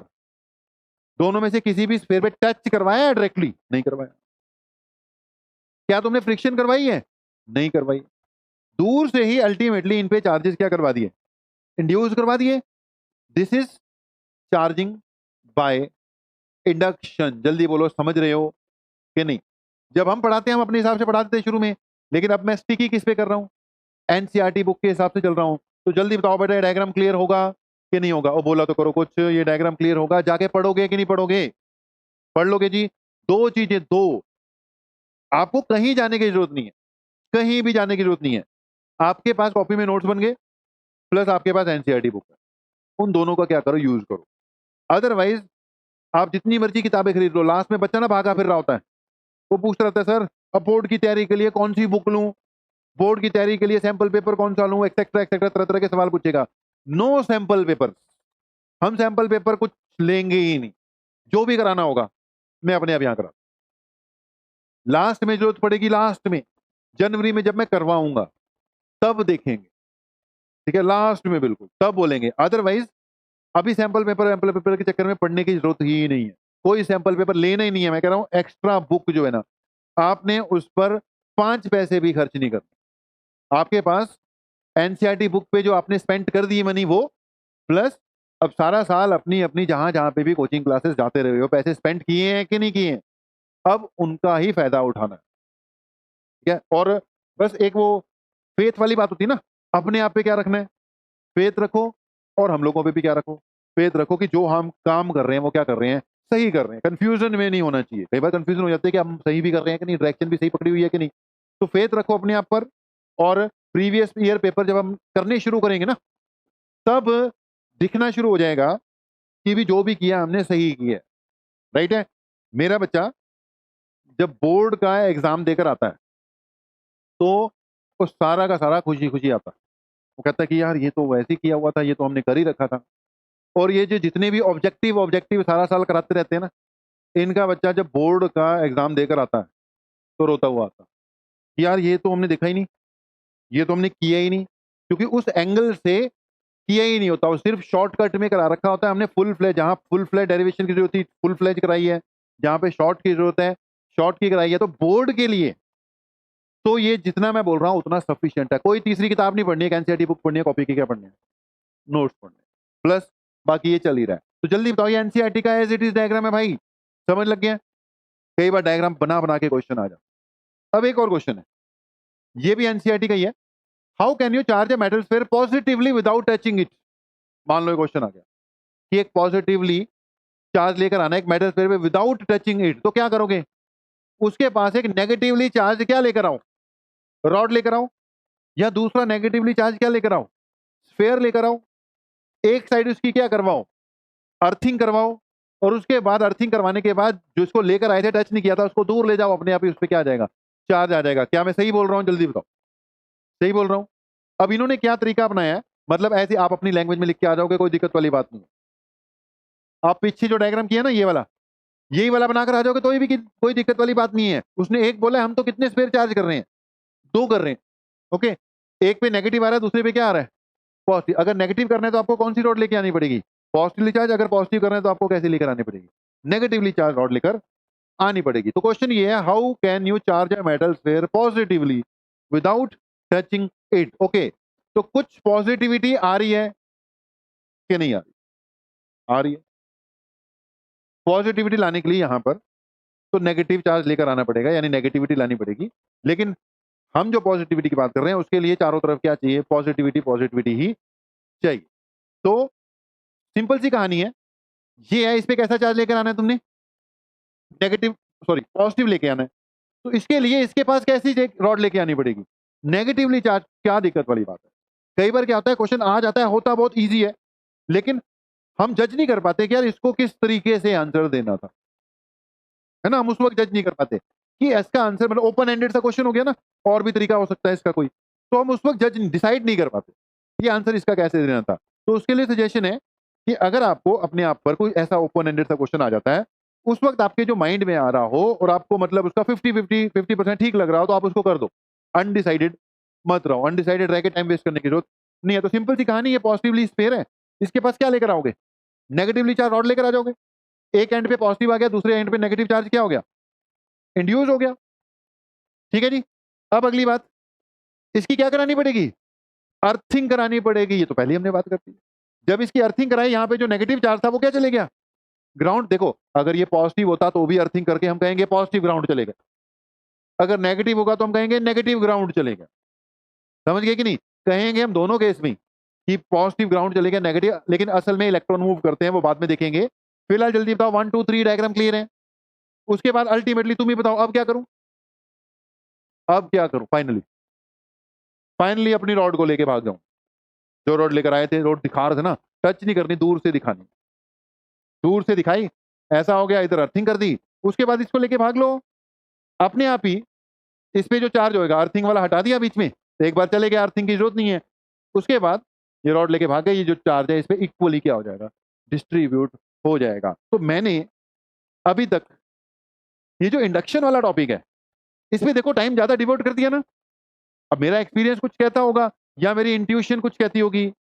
दोनों में से किसी भी स्फीयर पे टच करवाया है डायरेक्टली? नहीं करवाया। क्या तुमने फ्रिक्शन करवाई है? नहीं करवाई। दूर से ही अल्टीमेटली इन पे चार्जेस क्या करवा दिए, इंड्यूस करवा दिए। This is charging by induction. जल्दी बोलो, समझ रहे हो कि नहीं? जब हम पढ़ाते हैं हम अपने हिसाब से पढ़ाते थे शुरू में, लेकिन अब मैं स्टिकी किस पे कर रहा हूं, एनसीईआरटी बुक के हिसाब से चल रहा हूं। तो जल्दी बताओ बेटा, डायग्राम क्लियर होगा कि नहीं होगा? और बोला तो करो कुछ, ये डायग्राम क्लियर होगा, जाके पढ़ोगे कि नहीं पढ़ोगे? पढ़ लोगे जी। दो चीजें, दो, आपको कहीं जाने की जरूरत नहीं है, कहीं भी जाने की जरूरत नहीं है। आपके पास कॉपी में नोट्स बन गए, प्लस आपके पास एनसीईआरटी बुक है, उन दोनों का क्या करो, यूज करो। अदरवाइज आप जितनी मर्जी किताबें खरीद लो, लास्ट में बच्चा ना भागा फिर रहा होता है, वो पूछता रहता है सर अब बोर्ड की तैयारी के लिए कौन सी बुक लूं, बोर्ड की तैयारी के लिए सैंपल पेपर कौन सा लूं, एक्सेट्रा एक्सेट्रा, तरह तरह के सवाल पूछेगा। नो सैंपल पेपर, हम सैंपल पेपर कुछ लेंगे ही नहीं। जो भी कराना होगा मैं अपने आप यहां करा, लास्ट में जरूरत पड़ेगी, लास्ट में जनवरी में जब मैं करवाऊंगा तब देखेंगे, ठीक है, लास्ट में बिल्कुल तब बोलेंगे। अदरवाइज अभी सैंपल पेपर के चक्कर में पढ़ने की जरूरत ही नहीं है, कोई सैंपल पेपर लेना ही नहीं है। मैं कह रहा हूं एक्स्ट्रा बुक जो है ना, आपने उस पर 5 पैसे भी खर्च नहीं करना। आपके पास एनसीईआरटी बुक पे जो आपने स्पेंड कर दी मनी वो, प्लस अब सारा साल अपनी अपनी जहां जहां पे भी कोचिंग क्लासेस जाते रहे हो, पैसे स्पेंड किए हैं कि नहीं किए हैं, अब उनका ही फायदा उठाना है, ठीक है। और बस एक वो फेथ वाली बात होती है ना, अपने आप पे क्या रखना है, फेथ रखो, और हम लोगों पे भी क्या रखो, फेथ रखो कि जो हम काम कर रहे हैं वो क्या कर रहे हैं, सही कर रहे हैं। कंफ्यूजन में नहीं होना चाहिए, कई बार कंफ्यूजन हो जाती है कि हम सही भी कर रहे हैं कि नहीं, डायरेक्शन भी सही पकड़ी हुई है कि नहीं। तो फेथ रखो अपने आप पर, और प्रीवियस ईयर पेपर जब हम करने शुरू करेंगे ना, तब दिखना शुरू हो जाएगा कि भी जो भी किया हमने सही किया, राइट है। मेरा बच्चा जब बोर्ड का एग्जाम देकर आता है तो वो सारा का सारा खुशी खुशी आता है। वो कहता है कि यार ये तो वैसे ही किया हुआ था, ये तो हमने कर ही रखा था। और ये जो जितने भी ऑब्जेक्टिव ऑब्जेक्टिव सारा साल कराते रहते हैं ना, इनका बच्चा जब बोर्ड का एग्जाम देकर आता है तो रोता हुआ आता है कि यार ये तो हमने देखा ही नहीं, ये तो हमने किया ही नहीं, क्योंकि उस एंगल से किया ही नहीं होता, वो सिर्फ शॉर्टकट में करा रखा होता है हमने। फुल फ्लेज, जहां फुल फ्लेज डेरिवेशन की जरूरत थी फुल फ्लेज कराई है, जहां पे शॉर्ट की जरूरत है शॉर्ट की कराई है। तो बोर्ड के लिए तो ये जितना मैं बोल रहा हूं उतना सफिशिएंट है। कोई तीसरी किताब नहीं पढ़नी है, एनसीईआरटी बुक पढ़नी है, कॉपी की क्या पढ़नी है, नोट्स पढ़ने, प्लस बाकी ये चल ही रहा है। तो जल्दी बताओ, ये एनसीईआरटी का एज इट इज डायग्राम है भाई, समझ लग गया? कई बार डायग्राम बना बना के क्वेश्चन आ जाता। अब एक और क्वेश्चन है, ये भी एनसीईआरटी का ही है। How can you charge a metal sphere positively without touching it? मान लो क्वेश्चन आ गया कि एक पॉजिटिवली चार्ज लेकर आना है एक मेटल स्फीयर पे विदाउट टचिंग इट, तो क्या करोगे? उसके पास एक नेगेटिवली चार्ज क्या लेकर आओ, रॉड लेकर आओ, या दूसरा नेगेटिवली चार्ज क्या लेकर आओ, स्फीयर लेकर आओ। एक साइड उसकी क्या करवाओ, अर्थिंग करवाओ, और उसके बाद अर्थिंग करवाने के बाद जो इसको लेकर आए थे टच नहीं किया था उसको दूर ले जाओ, अपने आप ही उस पर क्या आ जाएगा, चार्ज आ जाएगा। क्या मैं सही बोल रहा हूं? जल्दी बताओ, सही बोल रहा हूं? अब इन्होंने क्या तरीका अपनाया है, मतलब ऐसे आप अपनी लैंग्वेज में लिख के आ जाओगे, कोई दिक्कत वाली बात नहीं है। आप पीछे जो डायग्राम किया ना ये वाला, यही वाला बनाकर आ जाओगे तो भी कोई दिक्कत वाली बात नहीं है। उसने एक बोला हम तो कितने स्पेयर चार्ज कर रहे हैं, 2 कर रहे हैं, ओके। एक पे नेगेटिव आ रहा है, दूसरे पे क्या आ रहा है, पॉजिटिव। अगर नेगेटिव करना है तो आपको कौन सी रॉड लेके आनी पड़ेगी, पॉजिटिवली चार्ज। अगर पॉजिटिव करना है तो आपको कैसे लेकर आनी पड़ेगी, नेगेटिवली चार्ज रॉड लेकर आनी पड़ेगी। तो क्वेश्चन ये है, how can you charge a metal sphere positively without touching it? Okay, तो कुछ पॉजिटिविटी आ रही है कि नहीं आ रही? आ रही है। पॉजिटिविटी लाने के लिए यहां पर तो नेगेटिव चार्ज लेकर आना पड़ेगा, यानी नेगेटिविटी लानी पड़ेगी। लेकिन हम जो पॉजिटिविटी की बात कर रहे हैं उसके लिए चारों तरफ क्या चाहिए, पॉजिटिविटी, पॉजिटिविटी ही चाहिए। तो सिंपल सी कहानी है, ये है, इस पे कैसा चार्ज लेकर आना है तुमने, नेगेटिव, सॉरी पॉजिटिव लेके आना है। तो इसके लिए इसके पास कैसी रॉड लेके आनी पड़ेगी, नेगेटिवली चार्ज। क्या दिक्कत वाली बात है? कई बार क्या होता है, क्वेश्चन आ जाता है, होता बहुत ईजी है, लेकिन हम जज नहीं कर पाते कि यार इसको किस तरीके से आंसर देना था, है ना। हम उस वक्त जज नहीं कर पाते कि इसका आंसर, मतलब ओपन एंडेड सा क्वेश्चन हो गया ना, और भी तरीका हो सकता है इसका कोई, तो हम उस वक्त जज डिसाइड नहीं कर पाते ये आंसर इसका कैसे देना था। तो उसके लिए सजेशन है कि अगर आपको अपने आप पर कोई ऐसा ओपन एंडेड सा क्वेश्चन आ जाता है, उस वक्त आपके जो माइंड में आ रहा हो और आपको मतलब उसका 50% ठीक लग रहा हो, तो आप उसको कर दो। अनडिसाइडेड मत रहो, अनडिसाइडेड रह के टाइम वेस्ट करने की जरूरत नहीं है। तो सिंपल सी कहानी, ये पॉजिटिवली स्फीयर है, इसके पास क्या लेकर आओगे? नेगेटिवली चार्ज रॉड लेकर आ जाओगे। एक एंड पे पॉजिटिव आ गया, दूसरे एंड पे नेगेटिव चार्ज क्या हो गया? इंड्यूस हो गया। ठीक है जी। अब अगली बात, इसकी क्या करानी पड़ेगी? अर्थिंग करानी पड़ेगी। ये तो पहले ही हमने बात कर दी। जब इसकी अर्थिंग कराई, यहां पे जो नेगेटिव चार्ज था वो क्या चले गया? ग्राउंड। देखो, अगर ये पॉजिटिव होता तो भी अर्थिंग करके हम कहेंगे पॉजिटिव ग्राउंड चलेगा, अगर नेगेटिव होगा तो हम कहेंगे नेगेटिव ग्राउंड चलेगा। समझ गए कि नहीं? कहेंगे हम दोनों केस में कि पॉजिटिव ग्राउंड चलेगा, नेगेटिव, लेकिन असल में इलेक्ट्रॉन मूव करते हैं, वो बाद में देखेंगे। फिलहाल जल्दी बताओ, 1 2 3 डायग्राम क्लियर है? उसके बाद अल्टीमेटली तुम ही बताओ अब क्या करूं? अब क्या करूं? फाइनली अपनी रॉड को लेके भाग जाऊं। जो रॉड लेकर आए थे, रॉड दिखा रहे थे ना, टच नहीं करनी, दूर से दिखानी। दूर से दिखाई, ऐसा हो गया, इधर अर्थिंग कर दी। उसके बाद इसको लेके भाग लो। अपने आप ही इस पे जो चार्ज होएगा, अर्थिंग वाला हटा दिया बीच में, तो एक बार चले गया, अर्थिंग की जरूरत नहीं है। उसके बाद ये रॉड लेके भाग गए, ये जो चार्ज है इस पे इक्वली क्या हो जाएगा? डिस्ट्रीब्यूट हो जाएगा। तो मैंने अभी तक ये जो इंडक्शन वाला टॉपिक है, इसमें देखो टाइम ज्यादा डिवोट कर दिया ना। अब मेरा एक्सपीरियंस कुछ कहता होगा या मेरी इंट्यूशन कुछ कहती होगी,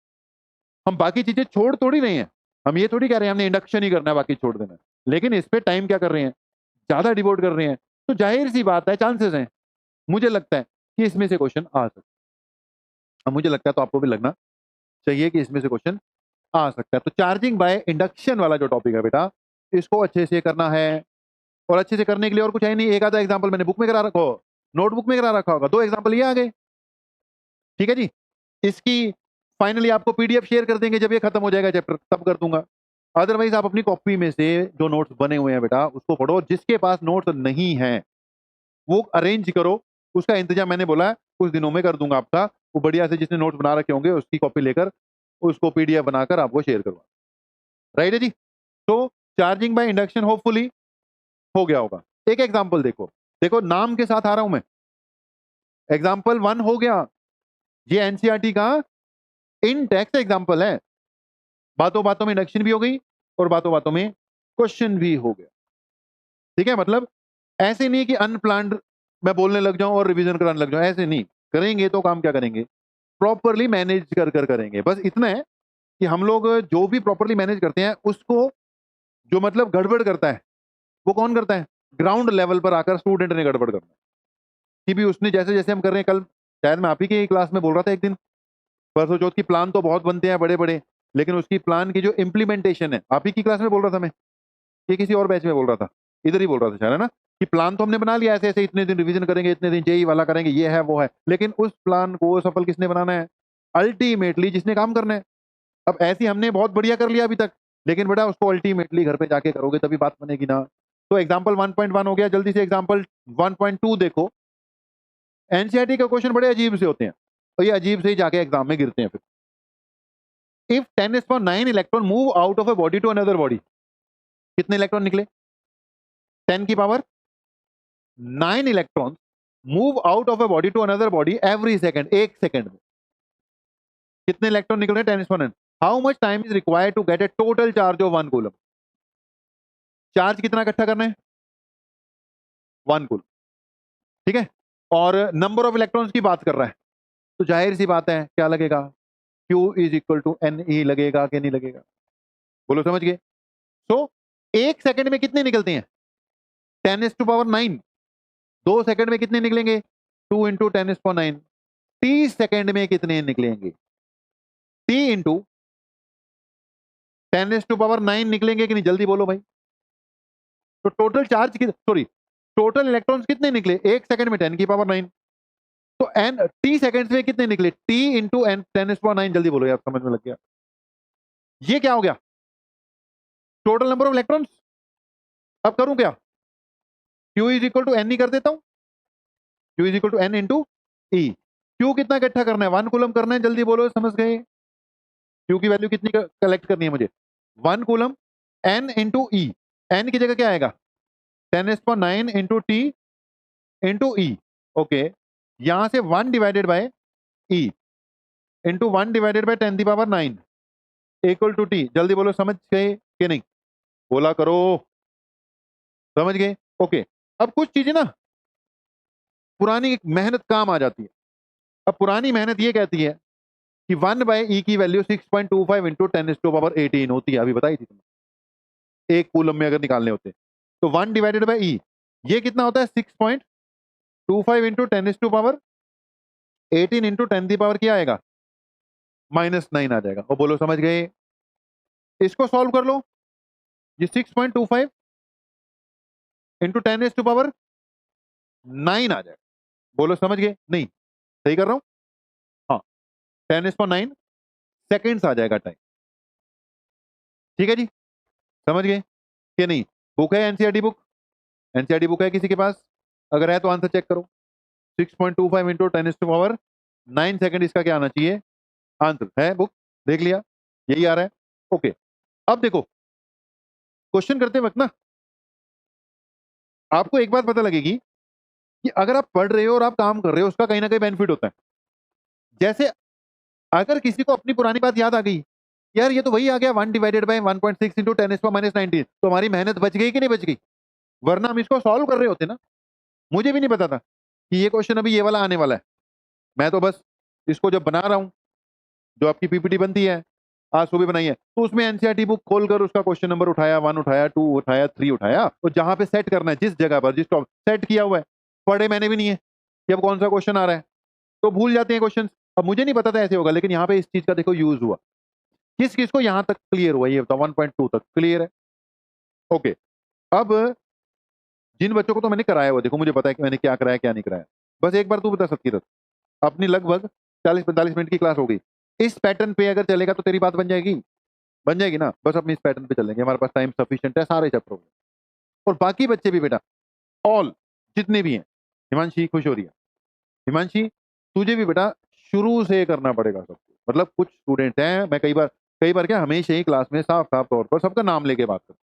हम बाकी चीजें छोड़ थोड़ी नहीं है। हम ये थोड़ी कह रहे हैं हमने इंडक्शन ही करना है, बाकी छोड़ देना है। लेकिन इस पे टाइम क्या कर रहे हैं? ज्यादा डिवोट कर रहे हैं। तो जाहिर सी बात है, चांसेस हैं, मुझे लगता है कि इसमें से क्वेश्चन आ सकता है। अब मुझे लगता है तो आपको भी लगना चाहिए कि इसमें से क्वेश्चन आ सकता है। तो चार्जिंग बाय इंडक्शन वाला जो टॉपिक है बेटा, इसको अच्छे से करना है। और अच्छे से करने के लिए और कुछ है नहीं, एक आधा एग्जांपल मैंने बुक में करा रखा हो, नोटबुक में करा रखा होगा, 2 एग्जांपल ये आ गए। ठीक है जी। इसकी फाइनली आपको पीडीएफ शेयर कर देंगे जब ये खत्म हो जाएगा चैप्टर, तब कर दूंगा। अदरवाइज आप अपनी कॉपी में से जो नोट्स बने हुए हैं बेटा, उसको पढ़ो। जिसके पास नोट्स नहीं है वो अरेंज करो, उसका इंतजाम मैंने बोला है कुछ दिनों में कर दूंगा आपका। वो बढ़िया से जिसने नोट्स बना रखे होंगे उसकी कॉपी लेकर उसको पीडीएफ बनाकर आपको शेयर करवा। राइट है जी। तो चार्जिंग बाय इंडक्शन होपफुली हो गया होगा। एक एग्जांपल देखो, देखो नाम के साथ आ रहा हूं मैं। एग्जांपल 1 हो गया, ये एनसीईआरटी का इन टेक्स्ट एग्जांपल है। बातों बातों में इंडक्शन भी हो गई और बातों बातों में क्वेश्चन भी हो गया। ठीक है, मतलब ऐसे नहीं कि अनप्लान्ड मैं बोलने लग जाऊं और रिवीजन कराने लग जाऊं, ऐसे नहीं करेंगे। तो काम क्या करेंगे? प्रॉपरली मैनेज कर कर करेंगे। बस इतना है कि हम लोग जो भी प्रॉपरली मैनेज करते हैं, उसको जो मतलब गड़बड़ करता है वो कौन करता है? ग्राउंड लेवल पर आकर स्टूडेंट ने गड़बड़ करना है। कि भी उसने जैसे जैसे हम कर रहे हैं, कल शायद मैं आप ही की क्लास में बोल रहा था एक दिन, परसों चौथ की प्लान तो बहुत बनते हैं बड़े बड़े, लेकिन उसकी प्लान की जो इम्प्लीमेंटेशन है, आप ही की क्लास में बोल रहा था मैं, ये किसी और बैच में बोल रहा था, इधर ही बोल रहा था शायद, है ना? कि प्लान तो हमने बना लिया, ऐसे ऐसे इतने दिन रिवीजन करेंगे, इतने दिन जेई वाला करेंगे, ये है वो है, लेकिन उस प्लान को सफल किसने बनाना है? अल्टीमेटली जिसने काम करना है। अब ऐसी हमने बहुत बढ़िया कर लिया अभी तक, लेकिन बेटा उसको अल्टीमेटली घर पे जाके करोगे तभी बात बनेगी ना। तो एग्जाम्पल 1.1 हो गया, जल्दी से एग्जाम्पल 1.2 देखो। एनसीईआरटी के क्वेश्चन बड़े अजीब से होते हैं और ये अजीब से ही जाके एग्जाम में गिरते हैं। फिर if 10⁹ electron move out of a body to another body, कितने इलेक्ट्रॉन निकले? 10⁹ electron move out of a body to another body every second, एक सेकंड में कितने इलेक्ट्रॉन निकल रहे हैं? 10⁻. How much time is required to get a total charge of 1 coulomb? Charge कितना इकट्ठा करना है? 1 कूलम। ठीक है, और नंबर ऑफ इलेक्ट्रॉन्स की बात कर रहा है, तो जाहिर सी बात है क्या लगेगा? Q is equal to NE लगेगा कि नहीं लगेगा? बोलो, समझ गए? तो एक सेकंड में कितने निकलते हैं? 10⁹ 2 सेकंड में कितने निकलेंगे? 2 इंटू 10⁹. 30 सेकंड में कितने निकलेंगे? T इंटू 10⁹ निकलेंगे कि नहीं? जल्दी बोलो भाई। तो total charge sorry total electrons कितने निकले एक सेकंड में? 10⁹. तो एन टी सेकंड्स में कितने निकले? T into N 10⁹. जल्दी बोलो यार, समझ में लग गया? ये क्या हो गया? Total number of electrons. अब करूं क्या? Q is equal to n ही कर देता हूं। Q is equal to n into e. Q कितना इकट्ठा करना है? 1 कूलम करना है, जल्दी बोलो, समझ गए? Q की वैल्यू कितनी कलेक्ट करनी है मुझे? 1 coulomb. N into E, N की जगह क्या आएगा? 10⁹ into T into E. Okay, यहां से 1 divided by E into 1 divided by 10⁹. Equal to T. जल्दी बोलो, समझ गए कि नहीं? बोला करो, समझ गए? ओके। अब कुछ चीजें ना पुरानी मेहनत काम आ जाती है। अब पुरानी मेहनत ये कहती है कि 1/e की वैल्यू 6.25 इंटू 10⁻18 होती है, अभी बताई थी तुमने, एक कूलम में अगर निकालने होते तो 1/e ये कितना होता है? 6.25 इंटू 10⁻18 इंटू 10 क्या आएगा? -9 आ जाएगा। और बोलो समझ गए? इसको सॉल्व कर लो, ये 6.25 इंटू 10⁻9 आ जाएगा। बोलो समझ गए? नहीं, सही कर रहा हूं? हाँ, 10⁻9 सेकेंड्स आ जाएगा टाइम। ठीक है जी, समझ गए कि नहीं? बुक है एनसीईआरटी बुक? एनसीईआरटी बुक है किसी के पास? अगर है तो आंसर चेक करो। 6.25 इंटू 10⁻9 सेकेंड, इसका क्या आना चाहिए? आंसर है बुक, देख लिया, यही आ रहा है। ओके, अब देखो क्वेश्चन करते वक्त ना आपको एक बात पता लगेगी कि अगर आप पढ़ रहे हो और आप काम कर रहे हो, उसका कहीं ना कहीं बेनिफिट होता है। जैसे अगर किसी को अपनी पुरानी बात याद आ गई, यार ये तो वही आ गया 1/1.6 इंटू 10⁻19, तो हमारी मेहनत बच गई कि नहीं बच गई? वरना हम इसको सॉल्व कर रहे होते ना। मुझे भी नहीं पता था कि ये क्वेश्चन अभी ये वाला आने वाला है। मैं तो बस इसको जब बना रहा हूं, जो आपकी पीपीटी बनती है, आज सुबह बनाई है, तो उसमें एनसीईआरटी बुक खोलकर उसका क्वेश्चन नंबर उठाया, 1 उठाया, 2 उठाया, 3 उठाया, और जहां पे सेट करना है, जिस जगह पर जिस टॉपिक सेट किया हुआ है, पढ़े मैंने भी नहीं है कि अब कौन सा क्वेश्चन आ रहा है, तो भूल जाते हैं क्वेश्चन। अब मुझे नहीं पता था ऐसे होगा, लेकिन यहाँ पे इस चीज का देखो यूज हुआ। किस किस को यहां तक क्लियर हुआ ये बताओ? 1.2 तक क्लियर है? ओके। अब जिन बच्चों को तो मैंने कराया हुआ, देखो मुझे पता है कि मैंने क्या कराया क्या नहीं कराया। बस एक बार तू बता सतकीरत, अपनी लगभग 40-45 मिनट की क्लास हो गई, इस पैटर्न पे अगर चलेगा तो तेरी बात बन जाएगी? बन जाएगी ना? बस अपनी इस पैटर्न पे चलेंगे, हमारे पास टाइम सफिशिएंट है सारे चैप्टर में। और बाकी बच्चे भी बेटा, ऑल जितने भी हैं, हिमांशी खुश हो रही है? हिमांशी तुझे भी बेटा शुरू से करना पड़ेगा सब कुछ। मतलब कुछ स्टूडेंट हैं, मैं कई बार क्या हमेशा ही क्लास में साफ साफ तौर पर सबका नाम लेके बात करता हूं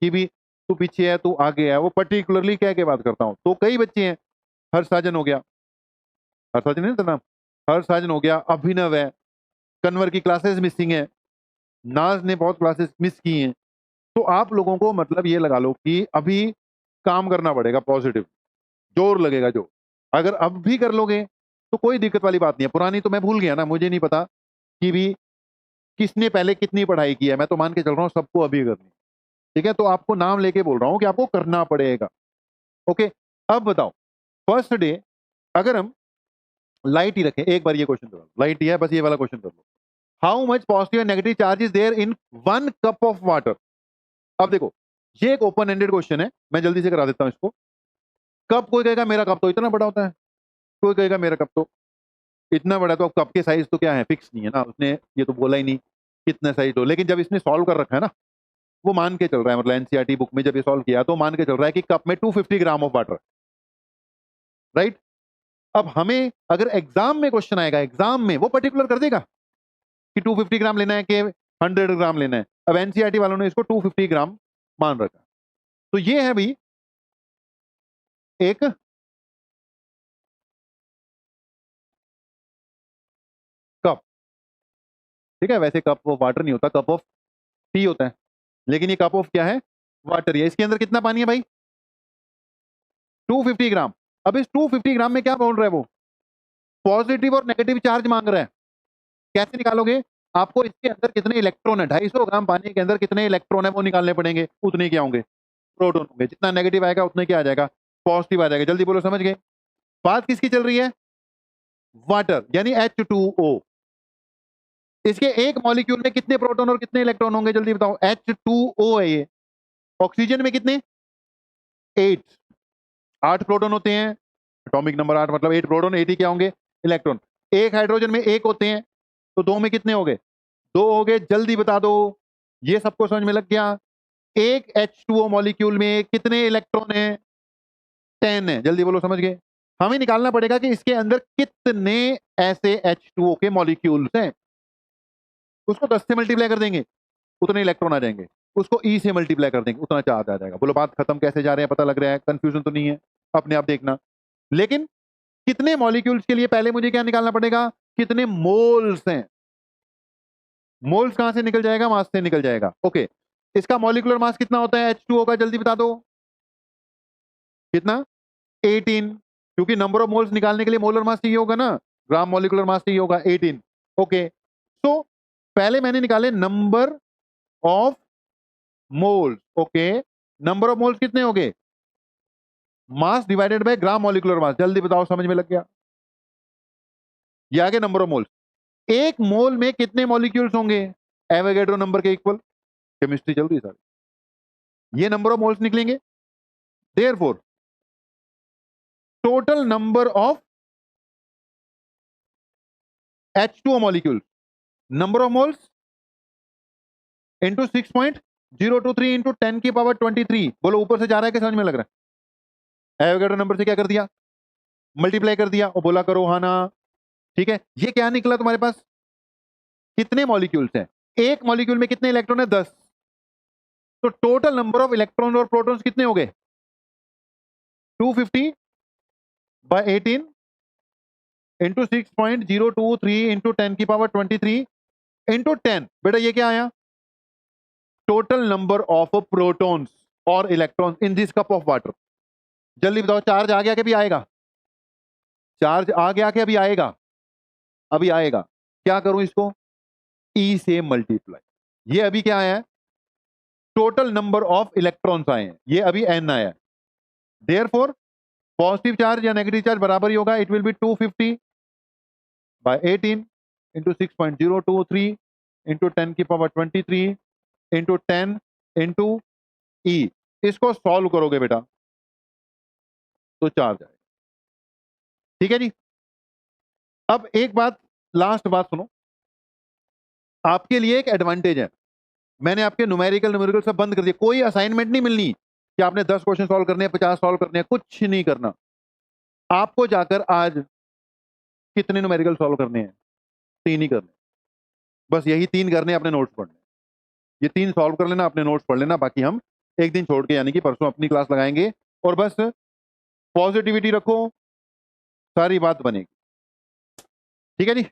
कि भी तू पीछे है, तू आगे है, वो पर्टिकुलरली कह के बात करता हूँ। तो कई बच्चे हैं, हर्षसाजन हो गया, हर्षसाजन है ना नाम, हर्षसाजन हो गया, अभिनव है, कन्वर की क्लासेस मिसिंग है, नाज ने बहुत क्लासेस मिस की हैं। तो आप लोगों को मतलब ये लगा लो कि अभी काम करना पड़ेगा, पॉजिटिव जोर लगेगा जो। अगर अब भी कर लोगे तो कोई दिक्कत वाली बात नहीं है। पुरानी तो मैं भूल गया ना, मुझे नहीं पता कि भी किसने पहले कितनी पढ़ाई की है, मैं तो मान के चल रहा हूँ सबको अभी करनी। ठीक है, तो आपको नाम लेके बोल रहा हूँ कि आपको करना पड़ेगा। ओके, अब बताओ फर्स्ट डे अगर हम लाइट ही रखें, एक बार ये क्वेश्चन करो, लाइट ही है बस, ये वाला क्वेश्चन कर लो। How much positive and negative charge is there in 1 cup of water? अब देखो ये एक ओपन एंडेड क्वेश्चन है, मैं जल्दी से करा देता हूं इसको। कप, कोई कहेगा मेरा कप तो इतना बड़ा होता है, कोई कहेगा मेरा कप तो इतना बड़ा। तो अब कप के साइज तो क्या है, फिक्स नहीं है ना, उसने ये तो बोला ही नहीं कितना साइज हो। लेकिन जब इसने सॉल्व कर रखा है ना, वो मान के चल रहा है, मतलब एनसीईआरटी बुक में जब ये सॉल्व किया तो मान के चल रहा है कि कप में 250 ग्राम ऑफ वाटर, राइट? अब हमें अगर एग्जाम में क्वेश्चन आएगा, एग्जाम में वो पर्टिकुलर कर देगा कि 250 ग्राम लेना है कि 100 ग्राम लेना है। अब एनसीईआरटी वालों ने इसको 250 ग्राम मान रखा। तो ये है भाई एक कप। ठीक है, वैसे कप ऑफ वाटर नहीं होता, कप ऑफ टी होता है, लेकिन ये कप ऑफ क्या है, वाटर है। इसके अंदर कितना पानी है भाई? 250 ग्राम। अब इस 250 ग्राम में क्या बोल रहा है वो? पॉजिटिव और नेगेटिव चार्ज मांग रहा है। कैसे निकालोगे? आपको इसके अंदर कितने इलेक्ट्रॉन है, 250 ग्राम पानी के अंदर कितने इलेक्ट्रॉन है वो निकालने पड़ेंगे। उतने क्या होंगे? प्रोटॉन होंगे। जितना नेगेटिव आएगा उतने क्या आ जाएगा? पॉजिटिव आ जाएगा। जल्दी बोलो, समझ गए? बात किसकी चल रही है? वाटर यानी H2O। इसके एक मॉलिक्यूल में कितने प्रोटॉन और कितने इलेक्ट्रॉन होंगे? जल्दी बताओ। H2O है ये। ऑक्सीजन में कितने? 8। 8 प्रोटॉन होते हैं, एटॉमिक नंबर 8, मतलब 8 प्रोटॉन, 8 ही क्या होंगे? इलेक्ट्रॉन। एक हाइड्रोजन में एक होते हैं, तो 2 में कितने हो गए? 2 हो गए। जल्दी बता दो, ये सबको समझ में लग गया? एक H2O मॉलिक्यूल में कितने इलेक्ट्रॉन है? 10 है। जल्दी बोलो, समझ गए? हमें निकालना पड़ेगा कि इसके अंदर कितने ऐसे H2O के मॉलिक्यूल्स हैं। उसको 10 से मल्टीप्लाई कर देंगे, उतने इलेक्ट्रॉन आ जाएंगे। उसको E से मल्टीप्लाई कर देंगे, उतना चार्ज आ जाएगा। बोलो बात खत्म? कैसे जा रहे हैं पता लग रहा है? कंफ्यूजन तो नहीं है? अपने आप देखना। लेकिन कितने मॉलिक्यूल्स के लिए पहले मुझे क्या निकालना पड़ेगा? कितने मोल्स हैं। मोल्स कहां से निकल जाएगा? मास से निकल जाएगा। ओके, इसका मॉलिक्यूलर मास कितना होता है H2O का? जल्दी बता दो कितना? 18, क्योंकि नंबर ऑफ मोल्स निकालने के लिए मोलर मास चाहिए होगा ना, ग्राम मॉलिक्यूलर मास चाहिए होगा 18। ओके, तो पहले मैंने निकाले number of moles. Okay, number of moles कितने हो गए? Mass divided by gram molecular mass. जल्दी बताओ, समझ में लग गया? ये आगे नंबर ऑफ मोल्स। एक मोल में कितने मॉलिक्यूल्स होंगे? एवोगैड्रो नंबर के इक्वल। केमिस्ट्री चल रही है सारी। ये नंबर ऑफ मोल्स निकलेंगे। Therefore total number of H2O molecule, number of moles into 6.023 into 10 की पावर 23। बोलो ऊपर से जा रहा है कि समझ में लग रहा है? एवोगैड्रो नंबर से क्या कर दिया? मल्टीप्लाई कर दिया और बोला करो हाँ ना। ठीक है, ये क्या निकला तुम्हारे पास? कितने मॉलिक्यूल्स हैं? एक मॉलिक्यूल में कितने इलेक्ट्रॉन है? 10। तो टोटल नंबर ऑफ इलेक्ट्रॉन और प्रोटॉन्स कितने हो गए? 250 बाय 18 इंटू 6.023 इंटू 10 की पावर 23 इंटू 10। बेटा ये क्या आया? टोटल नंबर ऑफ प्रोटॉन्स और electrons in this cup of water. जल्दी बताओ, चार्ज आ गया कि अभी आएगा? चार्ज आ गया कि अभी आएगा? अभी आएगा। क्या करूं इसको? ई से मल्टीप्लाई। ये अभी क्या आया है? टोटल नंबर ऑफ इलेक्ट्रॉन्स आए हैं, ये अभी एन आया है। देयरफॉर पॉजिटिव चार्ज या नेगेटिव चार्ज बराबर ही होगा। It will be 250 by 18 into 6.023 into 10 की पावर 23 इंटू 10 इंटू ई। इसको सॉल्व करोगे बेटा तो चार्ज आएगा। ठीक है जी। अब एक बात, लास्ट बात सुनो, आपके लिए एक एडवांटेज है। मैंने आपके न्यूमेरिकल न्यूमेरिकल सब बंद कर दिया। कोई असाइनमेंट नहीं मिलनी कि आपने 10 क्वेश्चन सॉल्व करने हैं, 50 सॉल्व करने हैं, कुछ नहीं करना। आपको जाकर आज कितने न्यूमेरिकल सॉल्व करने हैं? 3 ही करने। बस यही 3 करने, अपने नोट्स पढ़ने। ये 3 सॉल्व कर लेना, अपने नोट्स पढ़ लेना। बाकी हम एक दिन छोड़ के यानी कि परसों अपनी क्लास लगाएंगे। और बस पॉजिटिविटी रखो, सारी बात बनेगी। ठीक है जी।